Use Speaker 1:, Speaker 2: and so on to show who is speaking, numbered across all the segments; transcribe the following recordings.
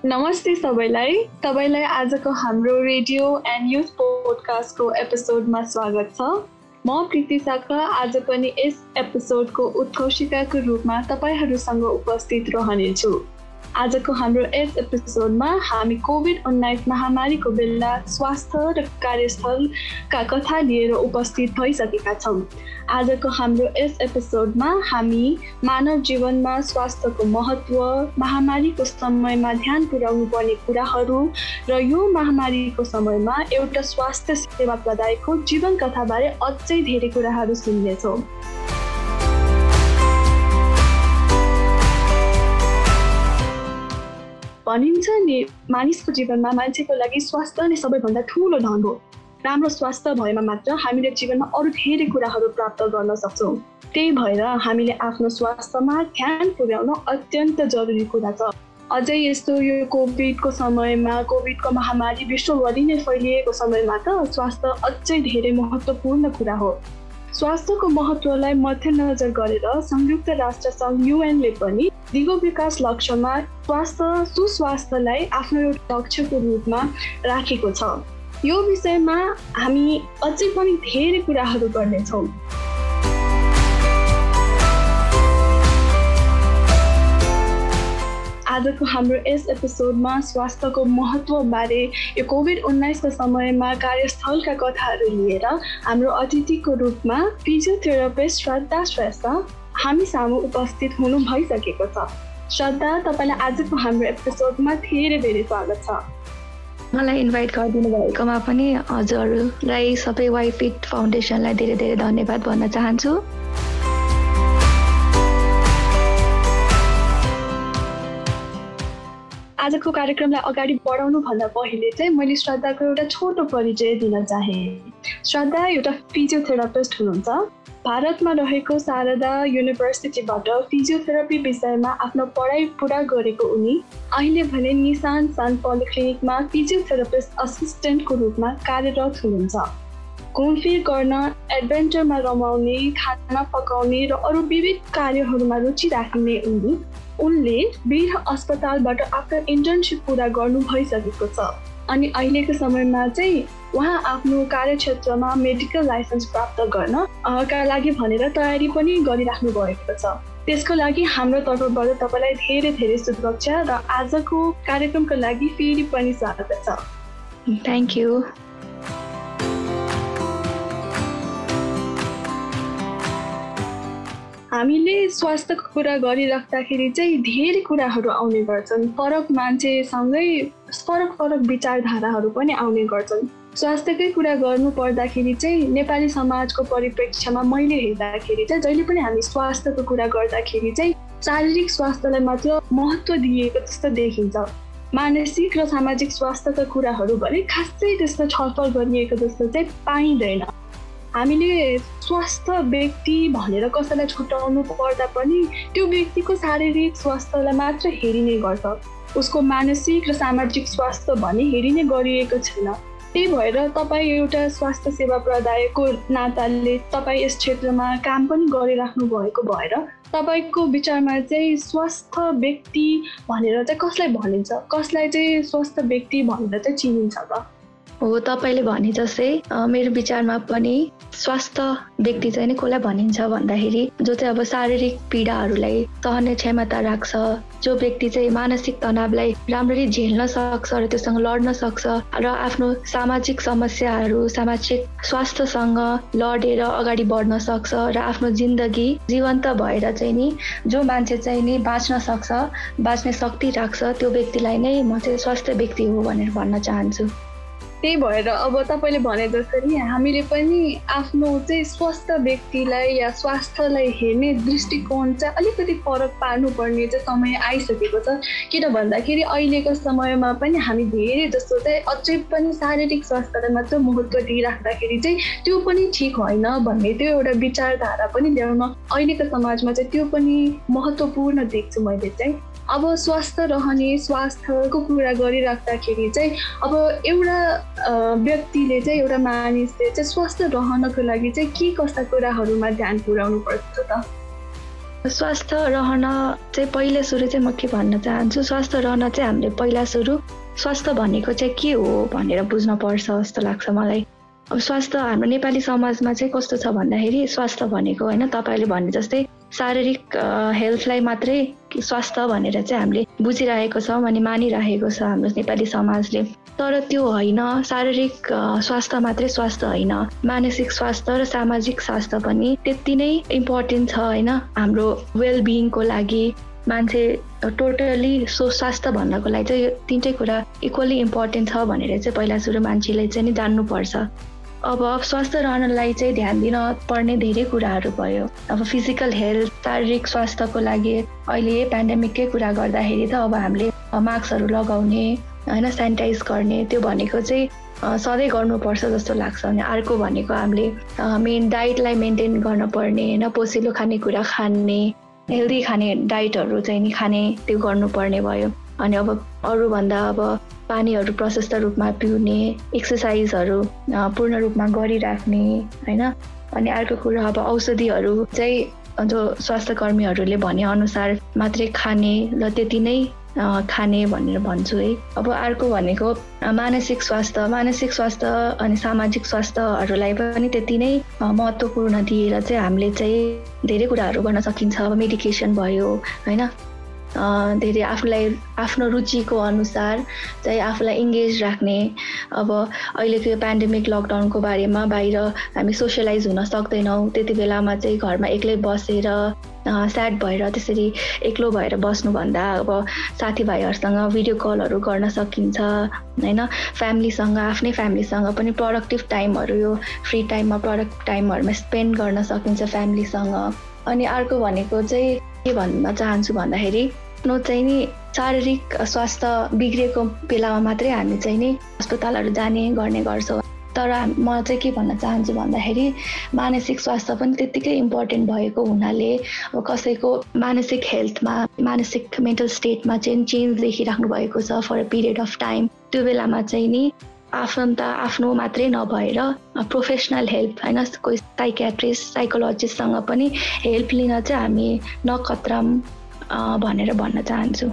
Speaker 1: नमस्ते सबैलाई आजको हाम्रो रेडियो एन्ड युथ पोडकास्टको एपिसोडमा स्वागत छ। म प्रीति साका आज पनि यस एपिसोडको उद्घोषिकाको रूपमा तपाईहरुसँग उपस्थित रहनेछु। आजको हाम्रो यस एपिसोडमा हामी कोभिड-19 महामारीको बेला स्वास्थ्य र कार्यस्थलका कथा लिएर उपस्थित भइसकेका छौँ। आजको हाम्रो यस एपिसोडमा हामी मानव जीवनमा स्वास्थ्यको महत्त्व, महामारीको समयमा ध्यान पुर्याउनु पर्ने कुराहरू र यो महामारीको समयमा एउटा स्वास्थ्य सेवा प्रदायकको जीवन कथाबारे अझै धेरै कुराहरू सुन्नेछौँ। भनिन्छ नि, मानिसको जीवनमा मान्छेको लागि स्वास्थ्य नै सबैभन्दा ठुलो धन हो। राम्रो स्वास्थ्य भएमा मात्र हामीले जीवनमा अरू धेरै कुराहरू प्राप्त गर्न सक्छौँ। त्यही भएर हामीले आफ्नो स्वास्थ्यमा ध्यान पुर्याउन अत्यन्त जरुरी कुरा छ। अझै यस्तो यो कोभिडको समयमा, कोभिडको महामारी विश्वभरि नै फैलिएको समयमा त स्वास्थ्य अझै धेरै महत्त्वपूर्ण कुरा हो। स्वास्थ्यको महत्त्वलाई मध्यनजर गरेर संयुक्त राष्ट्र सङ्घ युएनले पनि दिगो विकास लक्ष्यमा सुस्वास्थ्यलाई आफ्नो एउटा लक्ष्यको रूपमा राखेको छ। यो विषयमा हामी अझै पनि धेरै कुराहरू गर्नेछौँ। आजको हाम्रो यस एपिसोडमा स्वास्थ्यको महत्त्वबारे यो कोभिड-19 समयमा कार्यस्थलका कथाहरू लिएर हाम्रो अतिथिको रूपमा फिजियोथेरापिस्ट श्रद्धा श्रेष्ठ हामी सामु उपस्थित हुनु भइसकेको छ। श्रद्धा, तपाईलाई आजको हाम्रो एपिसोडमा धेरै स्वागत छ।
Speaker 2: मलाई इन्भाइट गरिदिनु भएकोमा पनि हजुरलाई सबै वाइफिट फाउन्डेसनलाई धेरै धन्यवाद भन्न चाहन्छु।
Speaker 1: आजको कार्यक्रमलाई अगाडि बढाउनु भन्दा पहिले चाहिँ मैले श्रद्धाको एउटा छोटो परिचय दिन चाहे। श्रद्धा एउटा फिजियोथेरापिस्ट हुनुहुन्छ। भारतमा रहेको शारदा युनिभर्सिटीबाट फिजियोथेरापी विषयमा आफ्नो पढाइ पुरा गरेको उनी अहिले भने निशान सन पोलिक्लिनिकमा फिजियोथेरापिस्ट असिस्टेन्टको रूपमा कार्यरत हुनुहुन्छ। घुमफिर गर्न, एडभेन्चरमा रमाउने, खाना पकाउने र अरू विविध कार्यहरूमा रुचि राख्ने उनले वीर अस्पतालबाट आफ्नो इन्टर्नसिप पुरा गर्नु भइसकेको छ अनि अहिलेको समयमा चाहिँ उहाँ आफ्नो कार्यक्षेत्रमा मेडिकल लाइसेन्स प्राप्त गर्न का लागि भनेर तयारी पनि गरिराख्नु भएको छ। त्यसको लागि हाम्रो तर्फबाट तपाईलाई धेरै शुभकामना र आजको कार्यक्रमको लागि फेरि पनि स्वागत छ।
Speaker 2: Thank you.
Speaker 1: हामीले स्वास्थ्यको कुरा गरिराख्दाखेरि चाहिँ धेरै कुराहरू आउने गर्छन्। फरक मान्छेसँगै फरक विचारधाराहरू पनि आउने गर्छन्। स्वास्थ्यकै कुरा गर्नु पर्दाखेरि चाहिँ नेपाली समाजको परिप्रेक्ष्यमा मैले हेर्दाखेरि चाहिँ जहिले पनि हामी स्वास्थ्यको कुरा गर्दाखेरि चाहिँ शारीरिक स्वास्थ्यलाई मात्र महत्त्व दिएको जस्तो देखिन्छ। मानसिक र सामाजिक स्वास्थ्यका कुराहरू भने खासै त्यस्तो छलफल गरिएको जस्तो चाहिँ पाइँदैन। हामीले स्वस्थ व्यक्ति भनेर कसैलाई छुट्याउनु पर्दा पनि त्यो व्यक्तिको शारीरिक स्वास्थ्यलाई मात्र हेरिने गर्छ। उसको मानसिक र सामाजिक स्वास्थ्य भने हेरिने गरिएको छैन। त्यही भएर तपाईँ एउटा स्वास्थ्य सेवा प्रदायकको नाताले तपाईँ यस क्षेत्रमा काम पनि गरिराख्नु भएको भएर तपाईँको विचारमा चाहिँ स्वस्थ व्यक्ति भनेर चाहिँ कसलाई भनिन्छ, कसलाई चाहिँ स्वस्थ व्यक्ति भनेर चाहिँ चिनिन्छ त?
Speaker 2: हो, तपाईँले भने जस्तै मेरो विचारमा पनि स्वस्थ व्यक्ति चाहिँ नि कसलाई भनिन्छ भन्दाखेरि जो चाहिँ अब शारीरिक पीडाहरूलाई सहने क्षमता राख्छ, जो व्यक्ति चाहिँ मानसिक तनावलाई राम्ररी झेल्न सक्छ र त्योसँग लड्न सक्छ र आफ्नो सामाजिक समस्याहरू, सामाजिक स्वास्थ्यसँग लडेर अगाडि बढ्न सक्छ र आफ्नो जिन्दगी जीवन्त भएर चाहिँ नि जो मान्छे चाहिँ नि बाँच्न सक्छ, बाँच्ने शक्ति राख्छ, त्यो व्यक्तिलाई नै म चाहिँ स्वस्थ व्यक्ति हो भनेर भन्न चाहन्छु।
Speaker 1: त्यही भएर अब तपाईँले भने जसरी हामीले पनि आफ्नो चाहिँ स्वस्थ व्यक्तिलाई या स्वास्थ्यलाई हेर्ने दृष्टिकोण चाहिँ अलिकति फरक पार्नुपर्ने चाहिँ समय आइसकेको छ। किन भन्दाखेरि अहिलेको समयमा पनि हामी धेरै जस्तो चाहिँ अझै पनि शारीरिक स्वास्थ्यलाई मात्र महत्त्व दिइराख्दाखेरि चाहिँ त्यो पनि ठिक होइन भन्ने त्यो एउटा विचारधारा पनि ल्याउन अहिलेको समाजमा चाहिँ त्यो पनि महत्त्वपूर्ण देख्छु मैले चाहिँ। अब स्वस्थ रहने, स्वास्थ्यको कुरा गरिराख्दाखेरि चाहिँ अब एउटा व्यक्तिले चाहिँ, एउटा मानिसले चाहिँ स्वस्थ रहनको लागि चाहिँ के कस्ता कुराहरूमा ध्यान पुर्याउनु पर्छ त?
Speaker 2: स्वास्थ्य रहन चाहिँ पहिलो सुरु चाहिँ म के भन्न चाहन्छु, स्वास्थ्य रहन चाहिँ हामीले पहिला सुरु स्वास्थ्य भनेको चाहिँ के हो भनेर बुझ्न पर्छ जस्तो लाग्छ मलाई। अब स्वास्थ्य हाम्रो नेपाली समाजमा चाहिँ कस्तो छ भन्दाखेरि स्वास्थ्य भनेको होइन तपाईँले भने जस्तै शारीरिक हेल्थलाई मात्रै स्वास्थ्य भनेर चाहिँ हामीले बुझिरहेको छौँ अनि मानिरहेको छ हाम्रो नेपाली समाजले। तर त्यो होइन, शारीरिक स्वास्थ्य मात्रै स्वास्थ्य होइन, मानसिक स्वास्थ्य र सामाजिक स्वास्थ्य पनि त्यति नै इम्पोर्टेन्ट छ होइन हाम्रो वेलबिङको लागि। मान्छे टोटली स्वास्थ्य भन्नको लागि चाहिँ यो तिनटै कुरा इक्वली इम्पोर्टेन्ट छ भनेर चाहिँ पहिला सुरु मान्छेले चाहिँ नि जान्नुपर्छ। अब स्वास्थ्य रहनलाई चाहिँ ध्यान दिन पर्ने धेरै कुराहरू भयो। अब फिजिकल हेल्थ, शारीरिक स्वास्थ्यको लागि अहिले पेन्डेमिककै कुरा गर्दाखेरि त अब हामीले मास्कहरू लगाउने होइन, सेनिटाइज गर्ने, त्यो भनेको चाहिँ सधैँ गर्नुपर्छ जस्तो लाग्छ। अनि अर्को भनेको हामीले मेन डाइटलाई मेन्टेन गर्न पर्ने होइन, पोसिलो खानेकुरा खाने, हेल्दी खाने डाइटहरू चाहिँ नि खाने, त्यो गर्नुपर्ने भयो। अनि अब अरूभन्दा अब पानीहरू प्रशस्त रूपमा पिउने, एक्सर्साइजहरू पूर्ण रूपमा गरिराख्ने होइन। अनि अर्को कुरा अब औषधिहरू चाहिँ जो स्वास्थ्य कर्मीहरूले भने अनुसार मात्रै खाने र त्यति नै खाने भनेर भन्छु है। अब अर्को भनेको मानसिक स्वास्थ्य अनि सामाजिक स्वास्थ्यहरूलाई पनि त्यति नै महत्त्वपूर्ण दिएर चाहिँ हामीले चाहिँ धेरै कुराहरू गर्न सकिन्छ। अब मेडिकेसन भयो होइन, धेरै आफूलाई आफ्नो रुचिको अनुसार चाहिँ आफूलाई इङ्गेज राख्ने। अब अहिलेको पेन्डेमिक लकडाउनको बारेमा बाहिर हामी सोसियलाइज हुन सक्दैनौँ, त्यति बेलामा चाहिँ घरमा एक्लै बसेर स्याड भएर त्यसरी एक्लो भएर बस्नुभन्दा अब साथीभाइहरूसँग भिडियो कलहरू गर्न सकिन्छ होइन। फ्यामिलीसँग, आफ्नै फ्यामिलीसँग पनि प्रोडक्टिभ टाइमहरू यो फ्री टाइममा प्रोडक्टिभ टाइमहरूमा स्पेन्ड गर्न सकिन्छ फ्यामिलीसँग। अनि अर्को भनेको चाहिँ के भन्न चाहन्छु भन्दाखेरि आफ्नो चाहिँ नि शारीरिक स्वास्थ्य बिग्रिएको बेलामा मात्रै हामी चाहिँ नि अस्पतालहरू जाने गर्ने गर्छौँ। तर म चाहिँ के भन्न चाहन्छु भन्दाखेरि मानसिक स्वास्थ्य पनि त्यत्तिकै इम्पोर्टेन्ट भएको हुनाले अब कसैको मानसिक हेल्थमा, मानसिक मेन्टल स्टेटमा चाहिँ चेन्ज देखिराख्नु भएको छ for a period of time, त्यो बेलामा चाहिँ नि आफ्नो मात्रै नभएर प्रोफेसनल हेल्प होइन, कोही साइकियाट्रिस्ट, साइकोलोजिस्टसँग पनि हेल्प लिन चाहिँ हामी नखतराम भनेर भन्न चाहन्छु।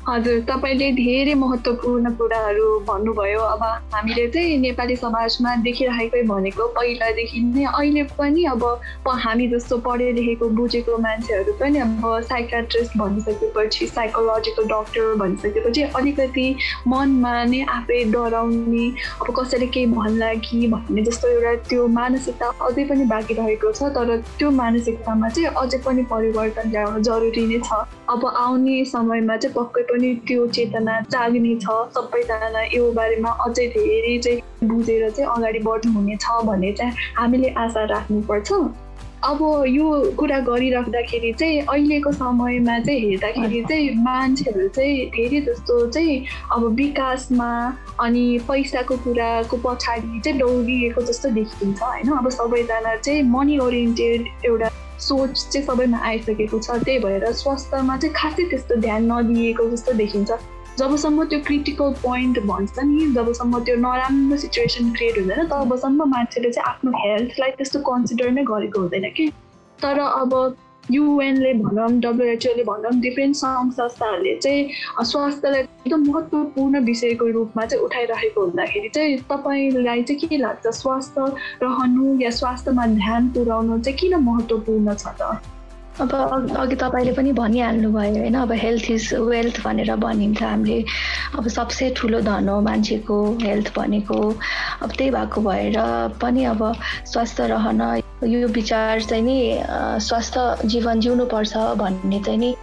Speaker 1: हजुर, तपाईँले धेरै महत्त्वपूर्ण कुराहरू भन्नुभयो। अब हामीले चाहिँ नेपाली समाजमा देखिरहेकै भनेको पहिलादेखि नै अहिले पनि अब हामी जस्तो पढे लेखेको बुझेको मान्छेहरू पनि अब साइकियाट्रिस्ट भनिसकेपछि, साइकोलोजिकल डक्टर भनिसकेपछि अलिकति मनमा नै आफै डराउने, अब कसैले केही भन्ला कि भन्ने जस्तो एउटा त्यो मानसिकता अझै पनि बाँकी रहेको छ। तर त्यो मानसिकतामा चाहिँ अझै पनि परिवर्तन ल्याउनु जरुरी नै छ। अब आउने समयमा चाहिँ पक्कै पनि त्यो चेतना जाग्ने छ, सबैजना यो बारेमा अझै धेरै चाहिँ बुझेर चाहिँ अगाडि बढ्नुहुनेछ भन्ने चाहिँ हामीले आशा राख्नुपर्छ। अब यो कुरा गरिराख्दाखेरि चाहिँ अहिलेको समयमा चाहिँ हेर्दाखेरि चाहिँ मान्छेहरू चाहिँ धेरै जस्तो चाहिँ अब विकासमा अनि पैसाको कुराको पछाडि चाहिँ दौडिएको जस्तो देखिन्छ होइन। अब सबैजना चाहिँ मनी ओरिएन्टेड एउटा सोच चाहिँ सबैमा आइसकेको छ, त्यही भएर स्वास्थ्यमा चाहिँ खासै त्यस्तो ध्यान नदिएको जस्तो देखिन्छ। जबसम्म त्यो क्रिटिकल पोइन्ट भन्छ नि, जबसम्म त्यो नराम्रो सिचुएसन क्रिएट हुँदैन तबसम्म मान्छेले चाहिँ आफ्नो हेल्थलाई त्यस्तो कन्सिडर नै गरेको हुँदैन कि। तर अब युएनले भनौँ, डब्लुएचओले भनौँ, डिफ्रेन्ट सङ्घ संस्थाहरूले चाहिँ स्वास्थ्यलाई एकदम महत्त्वपूर्ण विषयको रूपमा चाहिँ उठाइरहेको हुँदाखेरि चाहिँ तपाईँलाई चाहिँ के लाग्छ, स्वास्थ्य रहनु या स्वास्थ्यमा ध्यान पुर्याउनु चाहिँ किन महत्त्वपूर्ण छ त?
Speaker 2: अब अघि तपाईँले पनि भनिहाल्नु भयो होइन, अब हेल्थ इज वेल्थ भनेर भनिन्छ हामीले। अब सबसे ठुलो धन हो मान्छेको हेल्थ भनेको। अब त्यही भएको भएर पनि अब स्वस्थ रहन यो विचार चाहिँ नि स्वस्थ जीवन जिउनुपर्छ भन्ने चाहिँ नि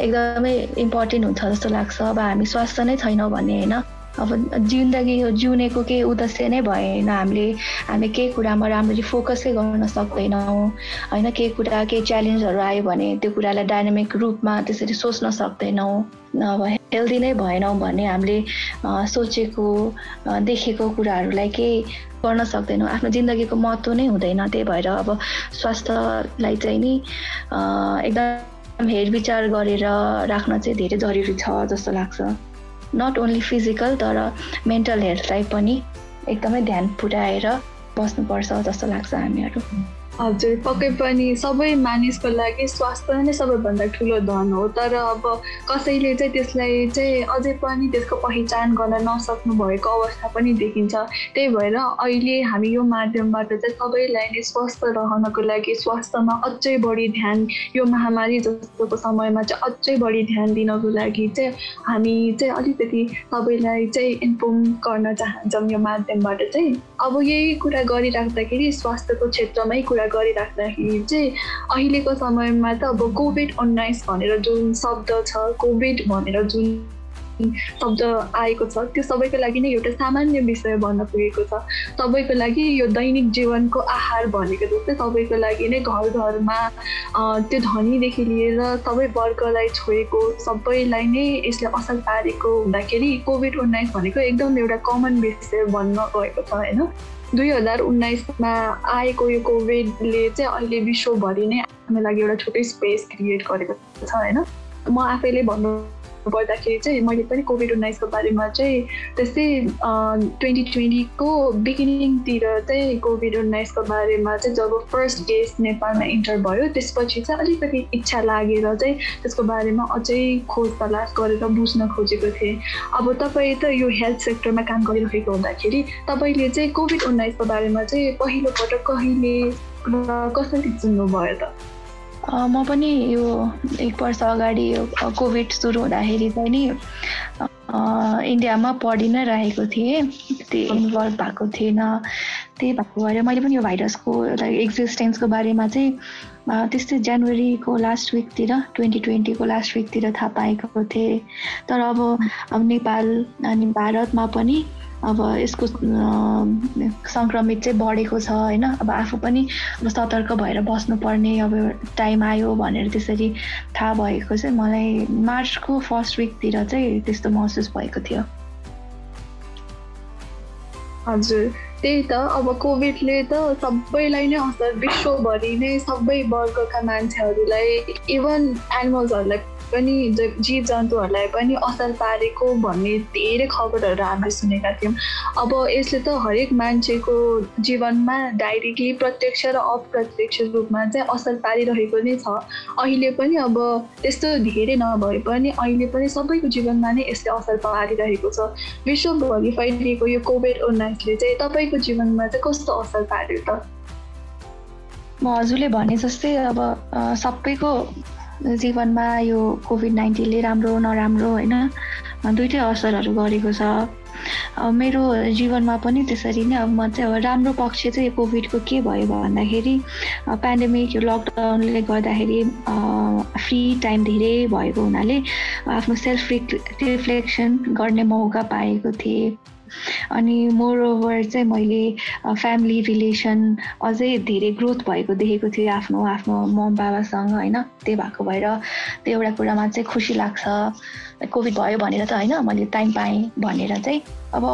Speaker 2: एकदमै इम्पोर्टेन्ट हुन्छ जस्तो लाग्छ। अब हामी स्वस्थ नै छैनौँ भने होइन, अब जिन्दगी जिउनेको केही उद्देश्य नै भएन। हामी केही कुरामा राम्ररी फोकसै गर्न सक्दैनौँ होइन। केही च्यालेन्जहरू आयो भने त्यो कुरालाई डाइनामिक रूपमा त्यसरी सोच्न सक्दैनौँ। अब हेल्दी नै भएनौँ भने हामीले सोचेको देखेको कुराहरूलाई केही गर्न सक्दैनौँ, आफ्नो जिन्दगीको महत्त्व नै हुँदैन। त्यही भएर अब स्वास्थ्यलाई चाहिँ नि एकदम हेरविचार गरेर राख्न चाहिँ धेरै जरुरी छ जस्तो लाग्छ। नट ओन्ली फिजिकल तर मेन्टल हेल्थलाई पनि एकदमै ध्यान पुर्याएर बस्नुपर्छ जस्तो लाग्छ हामीहरू।
Speaker 1: हजुर, पक्कै पनि सबै मानिसको लागि स्वास्थ्य नै सबैभन्दा ठुलो धन हो। तर अब कसैले चाहिँ त्यसलाई चाहिँ अझै पनि त्यसको पहिचान गर्न नसक्नु भएको अवस्था पनि देखिन्छ। त्यही भएर अहिले हामी यो माध्यमबाट चाहिँ सबैलाई नै स्वस्थ रहनको लागि स्वास्थ्यमा अझै बढी ध्यान, यो महामारी जस्तोको समयमा चाहिँ अझै बढी ध्यान दिनको लागि चाहिँ हामी चाहिँ अलिकति सबैलाई चाहिँ इन्फर्म गर्न चाहन्छौँ यो माध्यमबाट चाहिँ। अब यही कुरा गरिराख्दाखेरि स्वास्थ्यको क्षेत्रमै कुरा गरिराख्दाखेरि चाहिँ अहिलेको समयमा त अब कोभिड-19 भनेर जुन शब्द छ, कोभिड भनेर जुन शब्द आएको छ, त्यो सबैको लागि नै एउटा सामान्य विषय बन्न पुगेको छ। सबैको लागि यो दैनिक जीवनको आहार भनेको जस्तै सबैको लागि नै घर घरमा त्यो धनीदेखि लिएर सबै वर्गलाई छोएको, सबैलाई नै यसले असर पारेको हुँदाखेरि कोभिड-19 भनेको एकदम एउटा कमन विषय बन्न गएको छ होइन। 2019मा आएको यो कोभिडले चाहिँ अहिले विश्वभरि नै आफ्नो लागि एउटा छुट्टै स्पेस क्रिएट गरेको छ होइन। म आफैले भन्नुपर्दाखेरि चाहिँ मैले पनि कोभिड-19को बारेमा चाहिँ त्यस्तै 2020को बिगिनिङतिर चाहिँ कोभिड-19को बारेमा चाहिँ जब फर्स्ट केस नेपालमा इन्टर भयो त्यसपछि चाहिँ अलिकति इच्छा लागेर चाहिँ त्यसको बारेमा अझै खोज तलास गरेर बुझ्न खोजेको थिएँ। अब तपाईँ त यो हेल्थ सेक्टरमा काम गरिरहेको हुँदाखेरि तपाईँले चाहिँ कोभिड-19को बारेमा चाहिँ पहिलोपटक कहिले कसरी सुन्नुभयो त?
Speaker 2: म पनि यो 1 वर्ष अगाडि यो कोभिड सुरु हुँदाखेरि चाहिँ नि इन्डियामा पढि नै रहेको थिएँ, त्यति इन्भल्भ भएको थिएन। त्यही भएको भएर मैले पनि यो भाइरसको एउटा एक्जिस्टेन्सको बारेमा चाहिँ त्यस्तै जनवरीको लास्ट विकतिर 2020को लास्ट विकतिर थाहा पाएको थिएँ। तर अब नेपाल अनि भारतमा पनि अब यसको सङ्क्रमित चाहिँ बढेको छ होइन। अब आफू पनि सतर्क भएर बस्नुपर्ने अब टाइम आयो भनेर त्यसरी थाहा भएको चाहिँ मलाई मार्चको फर्स्ट विकतिर चाहिँ त्यस्तो महसुस भएको थियो।
Speaker 1: हजुर, त्यही त अब कोभिडले त सबैलाई नै असर, विश्वभरि नै सबै वर्गका मान्छेहरूलाई, इभन एनिमल्सहरूलाई पनि, जीव जन्तुहरूलाई पनि असर पारेको भन्ने धेरै खबरहरू हामीले सुनेका थियौँ। अब यसले त हरेक मान्छेको जीवनमा डाइरेक्टली प्रत्यक्ष र अप्रत्यक्ष रूपमा चाहिँ असर पारिरहेको नै छ। अहिले पनि अब त्यस्तो धेरै नभए पनि अहिले पनि सबैको जीवनमा नै यसले असर पारिरहेको छ। विश्वभरि फैलिएको यो कोभिड-19ले चाहिँ तपाईँको जीवनमा चाहिँ कस्तो असर पार्यो त?
Speaker 2: म हजुरले भने जस्तै अब सबैको जीवनमा यो कोभिड-19ले राम्रो नराम्रो होइन दुइटै असरहरू गरेको छ। मेरो जीवनमा पनि त्यसरी नै अब म चाहिँ अब राम्रो पक्ष चाहिँ कोभिडको के भयो भन्दाखेरि पेन्डेमिक यो लकडाउनले गर्दाखेरि फ्री टाइम धेरै भएको हुनाले आफ्नो सेल्फ रिफ्लेक्सन गर्ने मौका पाएको थिएँ। अनि मोरओभर चाहिँ मैले फ्यामिली रिलेसन अझै धेरै ग्रोथ भएको देखेको थिएँ आफ्नो मम बाबासँग होइन। त्यही भएको भएर त्यो एउटा कुरामा चाहिँ खुसी लाग्छ। कोभिड भयो भनेर त होइन, मैले टाइम पाएँ भनेर चाहिँ। अब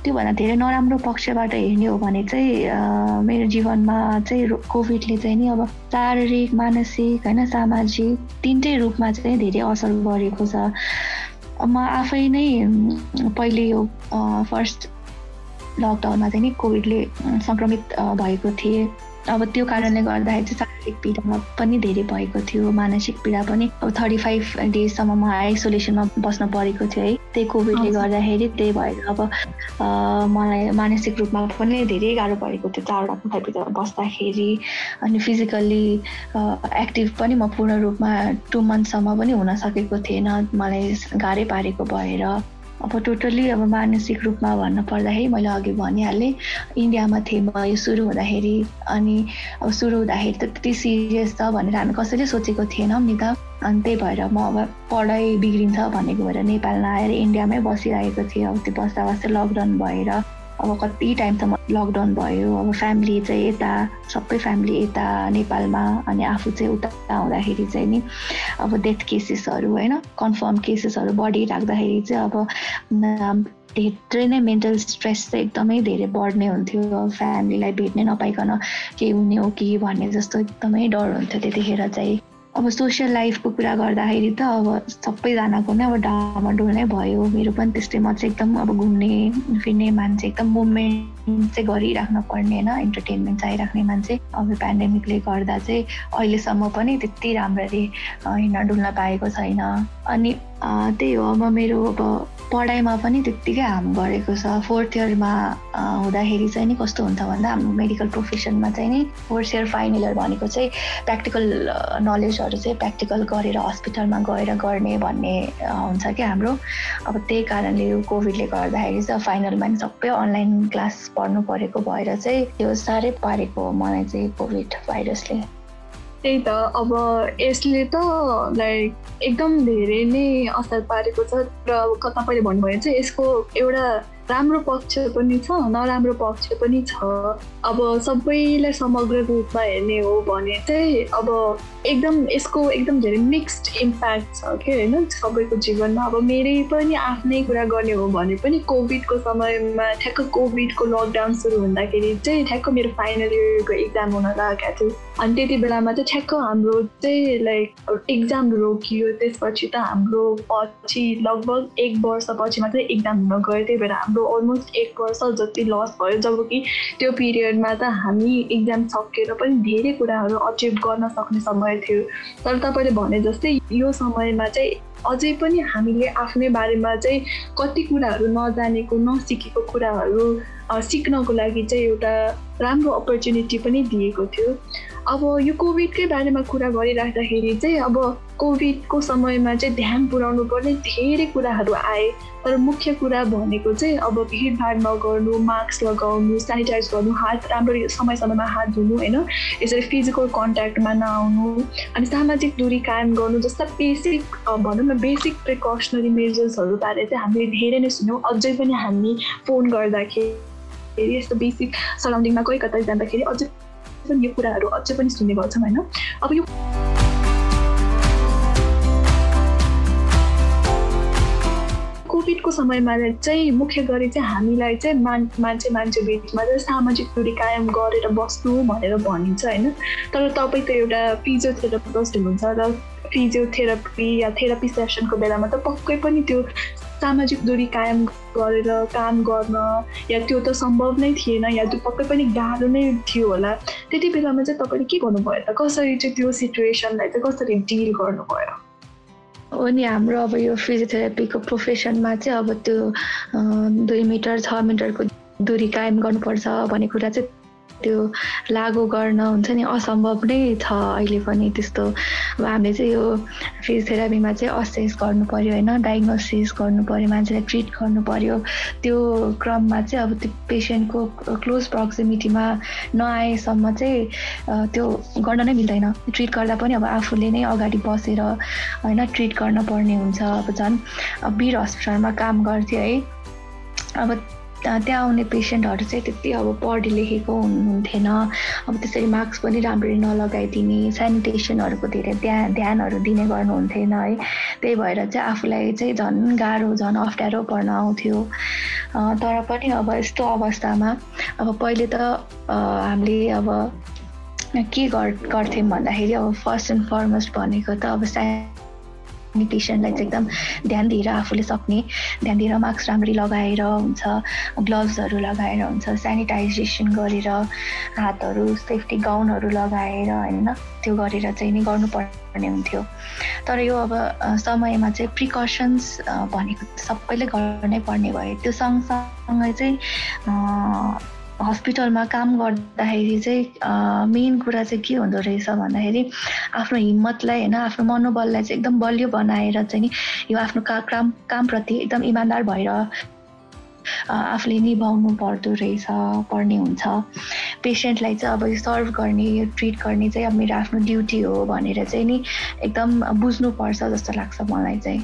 Speaker 2: त्योभन्दा धेरै नराम्रो पक्षबाट हेर्ने हो भने चाहिँ मेरो जीवनमा चाहिँ कोभिडले चाहिँ नि अब शारीरिक, मानसिक होइन सामाजिक तिनटै रूपमा चाहिँ धेरै असर गरेको छ। म आफै नै पहिले यो फर्स्ट लकडाउनमा चाहिँ नि कोभिडले सङ्क्रमित भएको थिएँ। अब त्यो कारणले गर्दाखेरि चाहिँ शारीरिक पीडा पनि धेरै भएको थियो, मानसिक पीडा पनि। अब 35 डेजसम्म म आइसोलेसनमा बस्न परेको थियो है त्यही कोभिडले गर्दाखेरि। त्यही भएर अब मलाई मानसिक रूपमा पनि धेरै गाह्रो परेको थियो 4 वटा कोठाभित्र बस्दाखेरि। अनि फिजिकल्ली एक्टिभ पनि म पूर्ण रूपमा 2 मन्थसम्म पनि हुन सकेको थिएन, मलाई गाह्रै पारेको भएर। अब टोटल्ली अब मानसिक रूपमा भन्नु पर्दाखेरि मैले अघि भनिहालेँ इन्डियामा थिएँ म यो सुरु हुँदाखेरि। अनि अब सुरु हुँदाखेरि त त्यति सिरियस छ भनेर हामी कसैले सोचेको थिएनौँ नि त। अनि त्यही भएर म अब पढाइ बिग्रिन्छ भनेको भएर नेपाल नआएर इन्डियामै बसिरहेको थिएँ। अब त्यो बस्दा बस्दै लकडाउन भएर अब कति टाइमसम्म लकडाउन भयो। अब फ्यामिली चाहिँ यता, सबै फ्यामिली यता नेपालमा अनि आफू चाहिँ उता हुँदाखेरि चाहिँ नि अब डेथ केसेसहरू होइन कन्फर्म केसेसहरू बढिराख्दाखेरि चाहिँ अब धेरै नै मेन्टल स्ट्रेस चाहिँ एकदमै धेरै बढ्ने हुन्थ्यो। फ्यामिलीलाई भेट्नै नपाइकन के हुने हो कि भन्ने जस्तो एकदमै डर हुन्थ्यो त्यतिखेर चाहिँ। अब सोसियल लाइफको कुरा गर्दाखेरि त अब सबैजनाको नै अब डामाडोल नै भयो। मेरो पनि त्यस्तै, म चाहिँ एकदम अब घुम्ने फिर्ने मान्छे, एकदम मुभमेन्ट चाहिँ गरिराख्न पर्ने होइन, इन्टरटेनमेन्ट चाहिराख्ने मान्छे। अब पेन्डेमिकले गर्दा चाहिँ अहिलेसम्म पनि त्यति राम्ररी हिँड्न डुल्न पाएको छैन। अनि त्यही हो, अब मेरो अब पढाइमा पनि त्यत्तिकै हार्म गरेको छ। 4th इयरमा हुँदाखेरि चाहिँ नि कस्तो हुन्छ भन्दा हाम्रो मेडिकल प्रोफेसनमा चाहिँ नि 4th इयर फाइनल इयर भनेको चाहिँ प्र्याक्टिकल नलेजहरू चाहिँ प्र्याक्टिकल गरेर हस्पिटलमा गएर गर्ने भन्ने हुन्छ क्या हाम्रो। अब त्यही कारणले यो कोभिडले गर्दाखेरि चाहिँ फाइनलमा नि सबै अनलाइन क्लास पढ्नु परेको भएर चाहिँ त्यो साह्रै पारेको मलाई चाहिँ कोभिड भाइरसले।
Speaker 1: त्यही त, अब यसले त लाइक एकदम धेरै नै असर पारेको छ। र तपाईँले भन्नुभयो चाहिँ यसको एउटा राम्रो पक्ष पनि छ, नराम्रो पक्ष पनि छ। अब सबैलाई समग्र रूपमा हेर्ने हो भने चाहिँ अब यसको एकदम धेरै मिक्स्ड इम्प्याक्ट छ के होइन सबैको जीवनमा। अब मेरै पनि आफ्नै कुरा गर्ने हो भने पनि कोभिडको समयमा ठ्याक्क कोभिडको लकडाउन सुरु हुँदाखेरि चाहिँ ठ्याक्क मेरो फाइनल इयरको एक्जाम हुन लागेको थियो। अनि त्यति बेलामा चाहिँ ठ्याक्क हाम्रो चाहिँ लाइक एक्जाम रोकियो। त्यसपछि त हाम्रो पछि लगभग 1 वर्षपछि मात्रै एक्जाम हुन गयो। त्यही भएर हाम्रो अलमोस्ट 1 वर्ष जति लस भयो। जबकि त्यो पिरियडमा त हामी एक्जाम सकेर पनि धेरै कुराहरू अचिभ गर्न सक्ने समय थियो। तर तपाईँले भने जस्तै यो समयमा चाहिँ अझै पनि हामीले आफ्नै बारेमा चाहिँ कति कुराहरू नजानेको नसिकेको कुराहरू सिक्नको लागि चाहिँ एउटा राम्रो अपर्च्युनिटी पनि दिएको थियो। अब यो कोभिडकै बारेमा कुरा गरिराख्दाखेरि चाहिँ अब कोभिडको समयमा चाहिँ ध्यान पुर्याउनु पर्ने धेरै कुराहरू आए। तर मुख्य कुरा भनेको चाहिँ अब भिडभाड नगर्नु, मास्क लगाउनु, सेनिटाइज गर्नु, हात राम्ररी समय समयमा हात धुनु होइन, यसरी फिजिकल कन्ट्याक्टमा नआउनु, अनि सामाजिक दूरी कायम गर्नु जस्ता बेसिक भनौँ न बेसिक प्रिकसनरी मेजर्सहरू बारे चाहिँ हामीले धेरै नै सुन्यौँ। अझै पनि हामी फोन गर्दाखेरि यस्तो बेसिक सराउन्डिङमा कोही कतै जाँदाखेरि अझै पनि यो कुराहरू अझै पनि सुन्ने गर्छौँ होइन। अब यो कोभिडको समयमा चाहिँ मुख्य गरी चाहिँ हामीलाई चाहिँ मान्छे बिचमा चाहिँ सामाजिक दूरी कायम गरेर बस्नु भनेर भनिन्छ होइन। तर तपाईँ त एउटा फिजियोथेरापिस्ट हुनुहुन्छ र फिजियोथेरापी या थेरापी सेसनको बेलामा त पक्कै पनि त्यो सामाजिक दूरी कायम गरेर काम गर्न या त्यो त सम्भव नै थिएन, या त्यो पक्कै पनि गाह्रो नै थियो होला। त्यति बेलामा चाहिँ तपाईँले के गर्नुभयो त? कसरी चाहिँ त्यो सिचुएसनलाई चाहिँ कसरी डिल गर्नुभयो?
Speaker 2: अनि हाम्रो अब यो फिजियोथेरापीको प्रोफेसनमा चाहिँ अब त्यो 2 मिटर 6 मिटरको दूरी कायम गर्नुपर्छ भन्ने कुरा चाहिँ त्यो लागू गर्न हुन्छ नि असम्भव नै छ अहिले पनि त्यस्तो। अब हामीले चाहिँ यो फिजियोथेरापीमा चाहिँ असेस गर्नु पर्यो होइन, डायग्नोसिस गर्नु पर्यो, मान्छेलाई ट्रिट गर्नु पर्यो। त्यो क्रममा चाहिँ अब त्यो पेसेन्टको क्लोज प्रक्सिमिटीमा नआएसम्म चाहिँ त्यो गर्न नै मिल्दैन। ट्रिट गर्दा पनि अब आफूले नै अगाडि बसेर होइन ट्रिट गर्न पर्ने हुन्छ। अब झन् वीर हस्पिटलमा काम गर्थ्यो है, अब त्यहाँ आउने पेसेन्टहरू चाहिँ त्यति अब पढे लेखेको हुन्थेन। अब त्यसरी मास्क पनि राम्ररी नलगाइदिने, सेनिटेसनहरूको धेरै ध्यानहरू दिने गर्नुहुन्थेन है। त्यही भएर चाहिँ आफूलाई चाहिँ झन् गाह्रो झन् अप्ठ्यारो पर्न आउँथ्यो। तर पनि अब यस्तो अवस्थामा अब पहिले त हामीले अब के गर्थ्यौँ भन्दाखेरि अब फर्स्ट एन्ड फरमोस्ट भनेको त अब सेनिटेसनलाई चाहिँ एकदम ध्यान दिएर आफूले सक्ने ध्यान दिएर मास्क राम्ररी लगाएर हुन्छ, ग्लोभ्सहरू लगाएर हुन्छ, सेनिटाइजेसन गरेर हातहरू सेफ्टी गाउनहरू लगाएर होइन त्यो गरेर चाहिँ नि गर्नुपर्ने हुन्थ्यो। तर यो अब समयमा चाहिँ प्रिकसन्स भनेको सबैले गर्नै पर्ने भयो। त्यो सँगसँगै चाहिँ हस्पिटलमा काम गर्दाखेरि चाहिँ मेन कुरा चाहिँ के हुँदो रहेछ भन्दाखेरि आफ्नो हिम्मतलाई होइन आफ्नो मनोबललाई चाहिँ एकदम बलियो बनाएर चाहिँ नि यो आफ्नो कामप्रति एकदम इमान्दार भएर आफूले निभाउनु पर्ने हुन्छ। पेसेन्टलाई चाहिँ अब यो सर्भ गर्ने यो ट्रिट गर्ने चाहिँ अब मेरो आफ्नो ड्युटी हो भनेर चाहिँ नि एकदम बुझ्नुपर्छ जस्तो लाग्छ मलाई चाहिँ।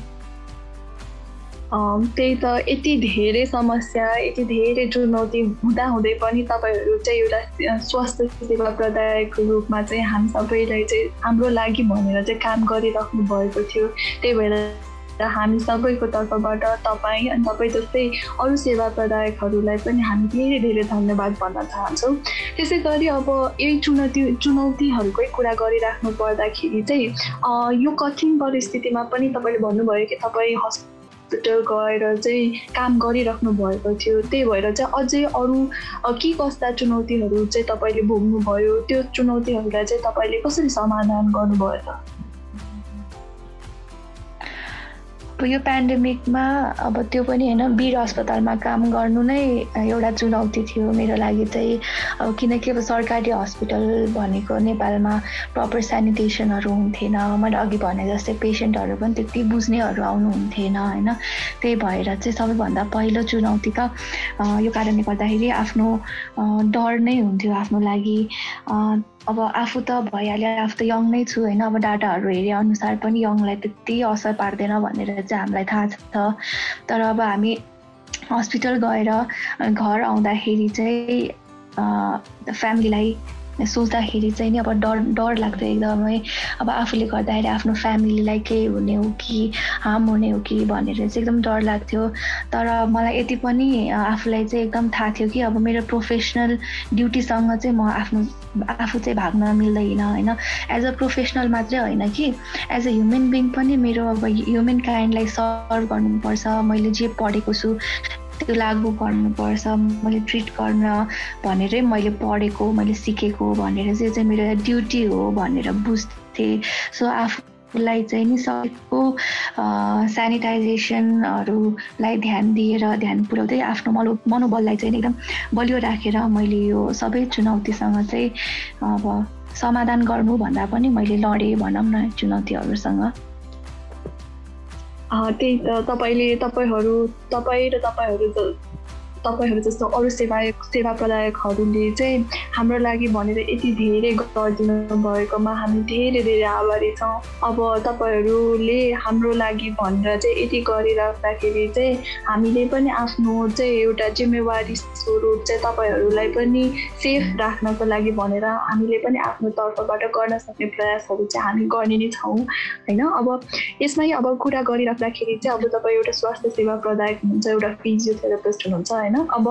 Speaker 1: त्यही त, यति धेरै समस्या यति धेरै चुनौती हुँदाहुँदै पनि तपाईँहरू चाहिँ एउटा स्वास्थ्य सेवा प्रदायकको रूपमा चाहिँ हामी सबैलाई चाहिँ हाम्रो लागि भनेर चाहिँ काम गरिराख्नु भएको थियो। त्यही भएर हामी सबैको तर्फबाट तपाईँ अनि तपाईँ जस्तै अरू सेवा प्रदायकहरूलाई पनि हामी धेरै धेरै धन्यवाद भन्न चाहन्छौँ। त्यसै गरी अब यही चुनौतीहरूकै कुरा गरिराख्नु पर्दाखेरि चाहिँ यो कठिन परिस्थितिमा पनि तपाईँले भन्नुभयो कि तपाईँ हस्पिटल गएर चाहिँ काम गरिराख्नु भएको थियो, त्यही भएर चाहिँ अझै अरू के कस्ता चुनौतीहरू चाहिँ तपाईँले भोग्नुभयो, त्यो चुनौतीहरूलाई चाहिँ तपाईँले कसरी समाधान गर्नुभयो त?
Speaker 2: यो पेन्डेमिकमा अब त्यो पनि होइन, वीर अस्पतालमा काम गर्नु नै एउटा चुनौती थियो मेरो लागि चाहिँ। अब किनकि अब सरकारी हस्पिटल भनेको नेपालमा प्रपर सेनिटेसनहरू हुन्थेन, मैले अघि भने जस्तै पेसेन्टहरू पनि त्यति बुझ्नेहरू आउनुहुन्थेन होइन। त्यही भएर चाहिँ सबैभन्दा पहिलो चुनौती त यो कारणले गर्दाखेरि आफ्नो डर नै हुन्थ्यो आफ्नो लागि। अब आफू त भइहाल्यो, आफू त यङ नै छु होइन, अब डाटाहरू हेरे अनुसार पनि यङलाई त्यति असर पार्दैन भनेर चाहिँ हामीलाई थाहा छ। तर अब हामी हस्पिटल गएर घर आउँदाखेरि चाहिँ फ्यामिलीलाई सोच्दाखेरि चाहिँ नि अब डर लाग्थ्यो एकदमै। अब आफूले गर्दाखेरि आफ्नो फ्यामिलीलाई केही हुने हो कि हार्म हुने हो कि भनेर चाहिँ एकदम डर लाग्थ्यो। तर मलाई यति पनि आफूलाई चाहिँ एकदम थाहा थियो कि अब मेरो प्रोफेसनल ड्युटीसँग चाहिँ म आफू चाहिँ भाग्न मिल्दैन होइन। एज अ प्रोफेसनल मात्रै होइन कि एज अ ह्युमन बिङ पनि मेरो अब ह्युमन काइन्डलाई सर्भ गर्नुपर्छ। मैले जे पढेको छु त्यो लागू गर्नुपर्छ, मैले ट्रिट गर्न भनेरै मैले पढेको, मैले सिकेको भनेर चाहिँ मेरो ड्युटी हो भनेर बुझ्थेँ। सो आफूलाई चाहिँ नि सबैको सेनिटाइजेसनहरूलाई ध्यान पुर्याउँदै आफ्नो मनोबललाई चाहिँ एकदम बलियो राखेर मैले यो सबै चुनौतीसँग चाहिँ अब समाधान गर्नुभन्दा पनि मैले लडेँ भनौँ न चुनौतीहरूसँग।
Speaker 1: त्यही त तपाईहरू जस्तो अरू सेवा प्रदायकहरूले चाहिँ हाम्रो लागि भनेर यति धेरै गरिदिनु भएकोमा हामी धेरै आभारी छौँ। अब तपाईँहरूले हाम्रो लागि भनेर चाहिँ यति गरिराख्दाखेरि चाहिँ हामीले पनि आफ्नो चाहिँ एउटा जिम्मेवारी स्वरूप चाहिँ तपाईँहरूलाई पनि सेफ राख्नको लागि भनेर हामीले पनि आफ्नो तर्फबाट गर्न सक्ने प्रयासहरू चाहिँ हामी गर्ने नै छौँ होइन। अब यसमै अब कुरा गरिराख्दाखेरि चाहिँ अब तपाईँ एउटा स्वास्थ्य सेवा प्रदायक हुनुहुन्छ, एउटा फिजियोथेरापिस्ट हुनुहुन्छ होइन। अब